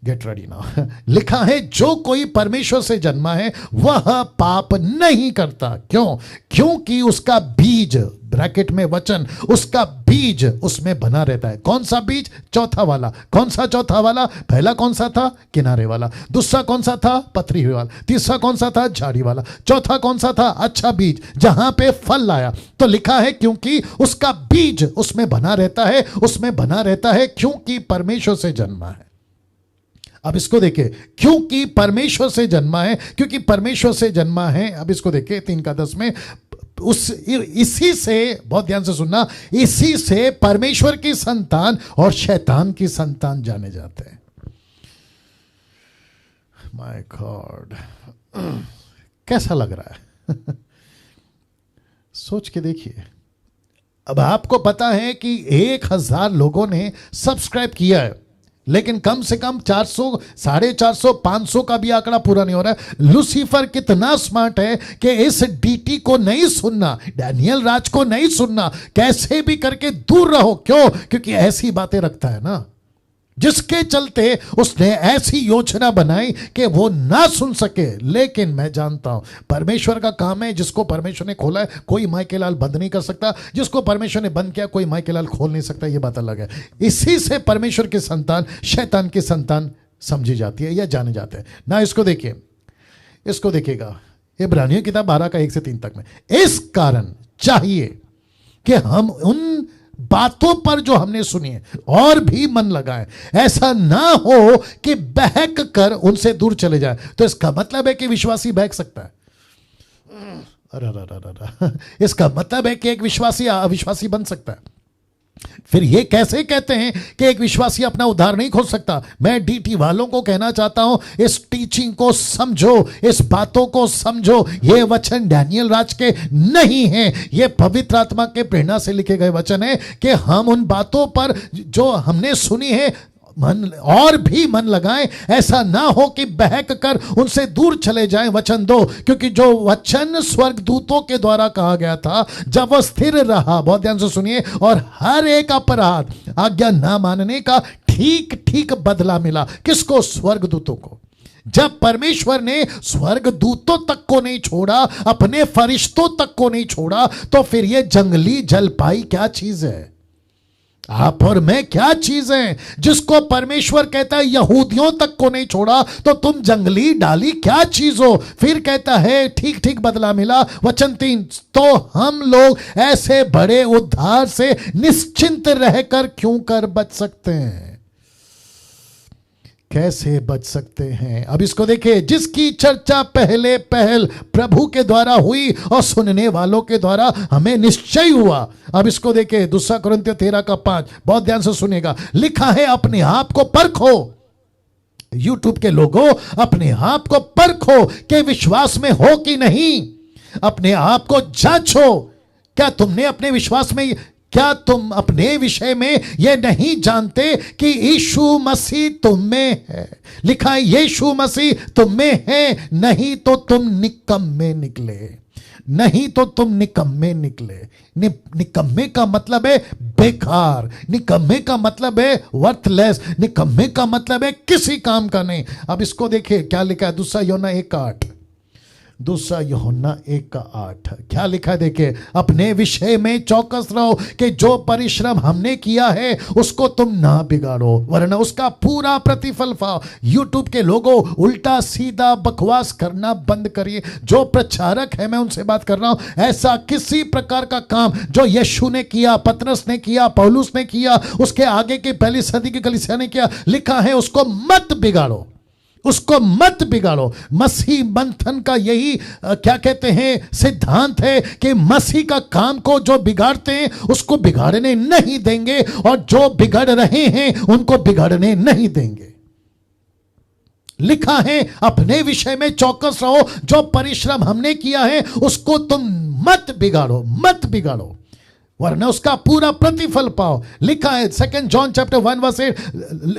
गेट रेडी नाउ, लिखा है जो कोई परमेश्वर से जन्मा है वह पाप नहीं करता। क्यों? क्योंकि उसका बीज, ब्रैकेट में वचन, उसका बीज उसमें बना रहता है। कौन सा बीज? चौथा वाला। कौन सा चौथा वाला? पहला कौन सा था? किनारे वाला। दूसरा कौन सा था? पथरी वाला। तीसरा कौन सा था? झाड़ी वाला। चौथा कौन सा था? अच्छा बीज, जहां पे फल लाया। तो लिखा है क्योंकि उसका बीज उसमें बना रहता है, उसमें बना रहता है, क्योंकि परमेश्वर से जन्मा है। अब इसको देखिए, क्योंकि परमेश्वर से जन्मा है, क्योंकि परमेश्वर से जन्मा है। अब इसको देखिए 3:10 में, इसी से, बहुत ध्यान से सुनना, इसी से परमेश्वर की संतान और शैतान की संतान जाने जाते हैं। माय गॉड, कैसा लग रहा है? सोच के देखिए। अब आपको पता है कि 1000 लोगों ने सब्सक्राइब किया है, लेकिन कम से कम 400, 450, 500 का भी आंकड़ा पूरा नहीं हो रहा है। लूसीफर कितना स्मार्ट है कि इस डीटी को नहीं सुनना, डैनियल राज को नहीं सुनना, कैसे भी करके दूर रहो। क्यों? क्योंकि ऐसी बातें रखता है ना, जिसके चलते उसने ऐसी योजना बनाई कि वो ना सुन सके। लेकिन मैं जानता हूं परमेश्वर का काम है, जिसको परमेश्वर ने खोला है कोई माइकेलाल बंद नहीं कर सकता, जिसको परमेश्वर ने बंद किया कोई माइकेलाल खोल नहीं सकता। ये बात अलग है। इसी से परमेश्वर की संतान शैतान की संतान समझी जाती है या जाने जाते हैं ना। इसको देखिए, इसको देखिएगा, इब्रानियों की किताब 12 का 1 से 3 तक में। इस कारण चाहिए कि हम उन बातों पर जो हमने सुनी है और भी मन लगाए, ऐसा ना हो कि बहक कर उनसे दूर चले जाए। तो इसका मतलब है कि विश्वासी बहक सकता है। इसका मतलब है कि एक विश्वासी अविश्वासी बन सकता है। फिर ये कैसे कहते हैं कि एक विश्वासी अपना उद्धार नहीं खोज सकता? मैं डीटी वालों को कहना चाहता हूं, इस टीचिंग को समझो, इस बातों को समझो। ये वचन डैनियल राज के नहीं है, ये पवित्र आत्मा के प्रेरणा से लिखे गए वचन है कि हम उन बातों पर जो हमने सुनी है मन और भी मन लगाएं। ऐसा ना हो कि बहक कर उनसे दूर चले जाएं। वचन 2, क्योंकि जो वचन स्वर्गदूतों के द्वारा कहा गया था, जब वह स्थिर रहा, बहुत ध्यान से सुनिए, और हर एक अपराध आज्ञा ना मानने का ठीक ठीक बदला मिला। किसको? स्वर्गदूतों को। जब परमेश्वर ने स्वर्गदूतों तक को नहीं छोड़ा, अपने फरिश्तों तक को नहीं छोड़ा, तो फिर यह जंगली जलपाई क्या चीज है? आप और मैं क्या चीज है जिसको परमेश्वर कहता है यहूदियों तक को नहीं छोड़ा, तो तुम जंगली डाली क्या चीज हो। फिर कहता है ठीक ठीक बदला मिला। वचन 3, तो हम लोग ऐसे बड़े उद्धार से निश्चिंत रहकर क्यों कर बच सकते हैं। कैसे बच सकते हैं? अब इसको देखिए, जिसकी चर्चा पहले पहल प्रभु के द्वारा हुई और सुनने वालों के द्वारा हमें निश्चय हुआ। अब इसको देखिए, 2 कुरिन्थियों 13:5, बहुत ध्यान से सुनेगा। लिखा है, अपने आप को परखो। यूट्यूब के लोगों, अपने आप को परखो कि विश्वास में हो कि नहीं। अपने आप को जांचो। क्या तुमने अपने विश्वास में, क्या तुम अपने विषय में यह नहीं जानते कि यीशु मसीह तुम में है? लिखा है, यीशु मसीह तुम में है, नहीं तो तुम निकम्मे निकले। नहीं तो तुम निकम्मे निकले। निकम्मे का मतलब है बेकार। निकम्मे का मतलब है वर्थलेस। निकम्मे का मतलब है किसी काम का नहीं। अब इसको देखिए क्या लिखा है, 2 यूहन्ना 1:8। 2 यूहन्ना 1:8 क्या लिखा है देखिए, अपने विषय में चौकस रहो कि जो परिश्रम हमने किया है उसको तुम ना बिगाड़ो, वरना उसका पूरा प्रतिफल पाओ। यूट्यूब के लोगों, उल्टा सीधा बकवास करना बंद करिए। जो प्रचारक है, मैं उनसे बात कर रहा हूं, ऐसा किसी प्रकार का काम जो यीशु ने किया, पतरस ने किया, पौलुस ने किया, उसके आगे की पहली सदी की कलीसिया ने किया, लिखा है उसको मत बिगाड़ो। उसको मत बिगाड़ो। मसीह मंथन का यही क्या कहते हैं सिद्धांत है कि मसीह का काम को जो बिगाड़ते हैं उसको बिगाड़ने नहीं देंगे, और जो बिगड़ रहे हैं उनको बिगाड़ने नहीं देंगे। लिखा है, अपने विषय में चौकस रहो, जो परिश्रम हमने किया है उसको तुम मत बिगाड़ो, मत बिगाड़ो, वरना उसका पूरा प्रतिफल पाओ। लिखा है 2 John chapter 1:8,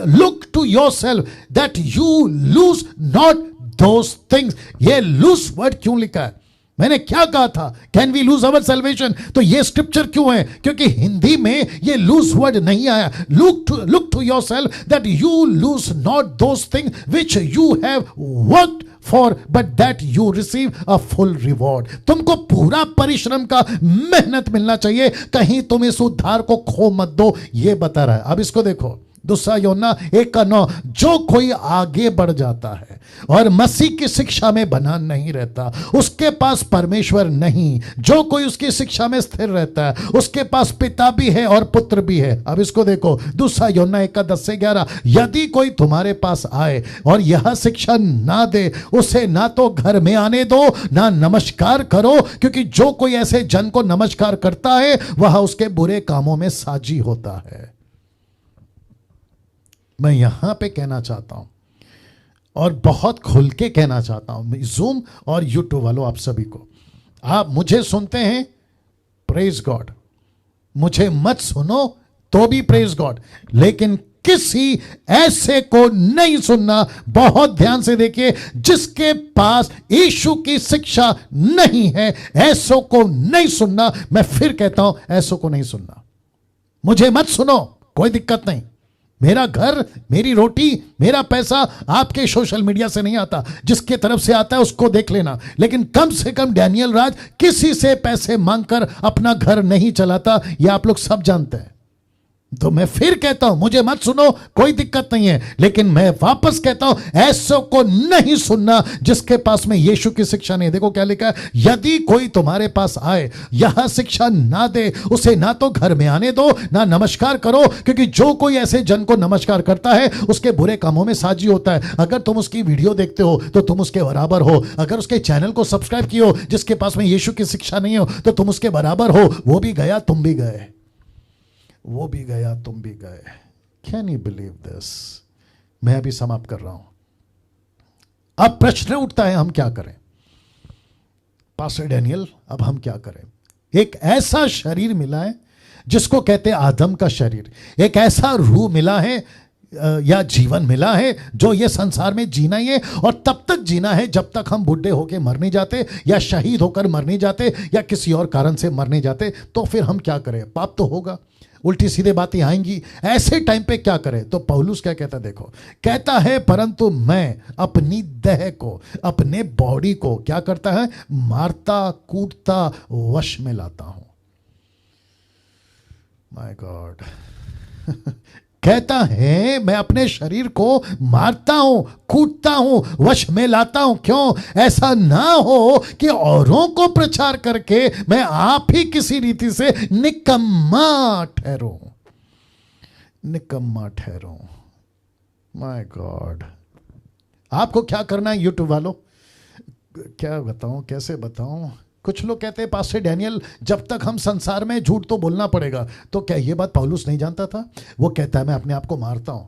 look to yourself that you lose not those things. ये लूज वर्ड क्यों लिखा है? मैंने क्या कहा था, can we lose our salvation? तो ये स्क्रिप्चर क्यों है? क्योंकि हिंदी में ये लूज वर्ड नहीं आया। Look to yourself that you lose not those things which you have worked for, but that you receive a full reward. तुमको पूरा परिश्रम का मेहनत मिलना चाहिए, कहीं तुम इस उद्धार को खो मत दो, ये बता रहा है। अब इसको देखो, 2 यूहन्ना 1:9, जो कोई आगे बढ़ जाता है और मसीह की शिक्षा में बना नहीं रहता, उसके पास परमेश्वर नहीं। जो कोई उसकी शिक्षा में स्थिर रहता है, उसके पास पिता भी है और पुत्र भी है। अब इसको देखो, 2 यूहन्ना 1:10-11, यदि कोई तुम्हारे पास आए और यह शिक्षा ना दे, उसे ना तो घर में आने दो, ना नमस्कार करो, क्योंकि जो कोई ऐसे जन को नमस्कार करता है वह उसके बुरे कामों में साझी होता है। मैं यहां पे कहना चाहता हूं, और बहुत खुल के कहना चाहता हूं, जूम और यूट्यूब वालों, आप सभी को, आप मुझे सुनते हैं, प्रेज गॉड। मुझे मत सुनो तो भी प्रेज गॉड, लेकिन किसी ऐसे को नहीं सुनना। बहुत ध्यान से देखिए, जिसके पास यीशु की शिक्षा नहीं है, ऐसों को नहीं सुनना। मैं फिर कहता हूं, ऐसों को नहीं सुनना। मुझे मत सुनो, कोई दिक्कत नहीं। मेरा घर, मेरी रोटी, मेरा पैसा आपके सोशल मीडिया से नहीं आता। जिसके तरफ से आता है उसको देख लेना, लेकिन कम से कम डैनियल राज किसी से पैसे मांगकर अपना घर नहीं चलाता, यह आप लोग सब जानते हैं। तो मैं फिर कहता हूं, मुझे मत सुनो, कोई दिक्कत नहीं है, लेकिन मैं वापस कहता हूं, ऐसों को नहीं सुनना जिसके पास में यीशु की शिक्षा नहीं। देखो क्या लिखा है, यदि कोई तुम्हारे पास आए, यह शिक्षा ना दे, उसे ना तो घर में आने दो, ना नमस्कार करो, क्योंकि जो कोई ऐसे जन को नमस्कार करता है उसके बुरे कामों में साझी होता है। अगर तुम उसकी वीडियो देखते हो तो तुम उसके बराबर हो। अगर उसके चैनल को सब्सक्राइब किए हो जिसके पास में यीशु की शिक्षा नहीं हो, तो तुम उसके बराबर हो। वो भी गया, तुम भी गए, वो भी गया, तुम भी गए। Can you believe this? मैं अभी समाप्त कर रहा हूं। अब प्रश्न उठता है, हम क्या करें पास्टर डैनियल? अब हम क्या करें? एक ऐसा शरीर मिला है जिसको कहते हैं आदम का शरीर, एक ऐसा रूह मिला है या जीवन मिला है जो ये संसार में जीना ही है, और तब तक जीना है जब तक हम बुढ़े होकर मर नहीं जाते, या शहीद होकर मर नहीं जाते, या किसी और कारण से मर नहीं जाते। तो फिर हम क्या करें? पाप तो होगा, उल्टी सीधे बातें आएंगी। ऐसे टाइम पे क्या करें? तो पौलुस क्या कहता है देखो, कहता है, परंतु मैं अपनी देह को, अपने बॉडी को क्या करता है? मारता कूटता वश में लाता हूं। My God. कहता है मैं अपने शरीर को मारता हूं, कूटता हूं, वश में लाता हूं। क्यों? ऐसा ना हो कि औरों को प्रचार करके मैं आप ही किसी रीति से निकम्मा ठहरूं, निकम्मा ठहरूं। माय गॉड, आपको क्या करना है यूट्यूब वालों? क्या बताऊं, कैसे बताऊं? कुछ लोग कहते हैं पास्टर डैनियल जब तक हम संसार में झूठ तो बोलना पड़ेगा। तो क्या ये बात पौलुस नहीं जानता था? वो कहता है मैं अपने आप को मारता हूं।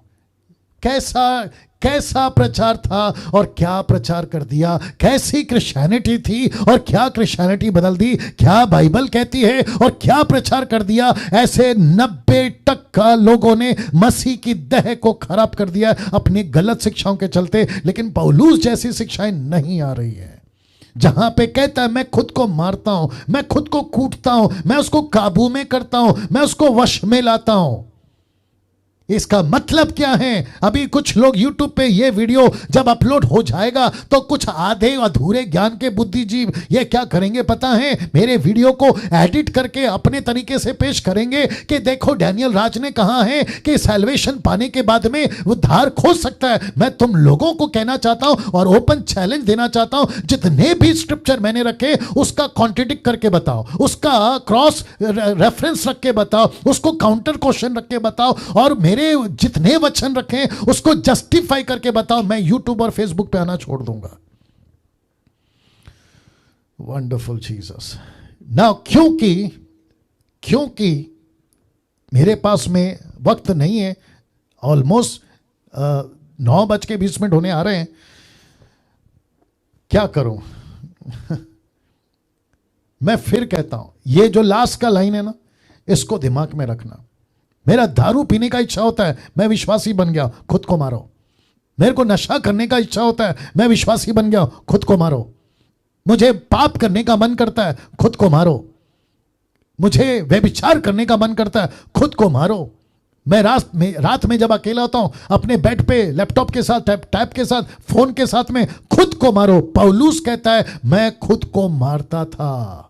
कैसा कैसा प्रचार था और क्या प्रचार कर दिया। कैसी क्रिश्चियनिटी थी और क्या क्रिश्चियनिटी बदल दी। क्या बाइबल कहती है और क्या प्रचार कर दिया। ऐसे 90% लोगों ने मसीह की देह को खराब कर दिया अपनी गलत शिक्षाओं के चलते। लेकिन पौलुस जैसी शिक्षाएं नहीं आ रही है, जहां पे कहता है मैं खुद को मारता हूं, मैं खुद को कूटता हूं, मैं उसको काबू में करता हूं, मैं उसको वश में लाता हूं। इसका मतलब क्या है? अभी कुछ लोग YouTube पे ये वीडियो जब अपलोड हो जाएगा तो कुछ आधे अधूरे ज्ञान के बुद्धिजीव ये क्या करेंगे पता है? मेरे वीडियो को एडिट करके अपने तरीके से पेश करेंगे कि देखो डैनियल राज ने कहा है कि सैल्वेशन पाने के बाद में उद्धार खोज सकता है। मैं तुम लोगों को कहना चाहता हूं और ओपन चैलेंज देना चाहता हूं, जितने भी स्क्रिप्चर मैंने रखे उसका कॉन्ट्रडिक्ट करके बताओ, उसका क्रॉस रेफरेंस रख के बताओ, उसको काउंटर क्वेश्चन रख के बताओ और मेरे जितने वचन रखे उसको जस्टिफाई करके बताओ। मैं यूट्यूब और फेसबुक पे आना छोड़ दूंगा। Wonderful Jesus. नाउ क्योंकि मेरे पास में वक्त नहीं है, ऑलमोस्ट 9:20 होने आ रहे हैं, क्या करूं? मैं फिर कहता हूं, ये जो लास्ट का लाइन है ना, इसको दिमाग में रखना। मेरा दारू पीने का इच्छा होता है, मैं विश्वासी बन गया, खुद को मारो। मेरे को नशा करने का इच्छा होता है, मैं विश्वासी बन गया, खुद को मारो। मुझे पाप करने का मन करता है, खुद को मारो। मुझे व्यभिचार करने का मन करता है, खुद को मारो। मैं रात में जब अकेला होता हूं अपने बेड पे लैपटॉप के साथ, टैब के साथ, फोन के साथ में, खुद को मारो। पौलुस कहता है मैं खुद को मारता था।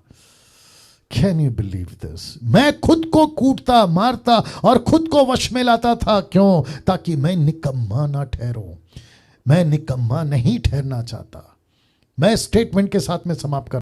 Can you believe this? मैं खुद को कूटता, मारता और खुद को वश में लाता था। क्यों? ताकि मैं निकम्मा ना ठहरूं। मैं निकम्मा नहीं ठहरना चाहता। मैं स्टेटमेंट के साथ में समाप्त कर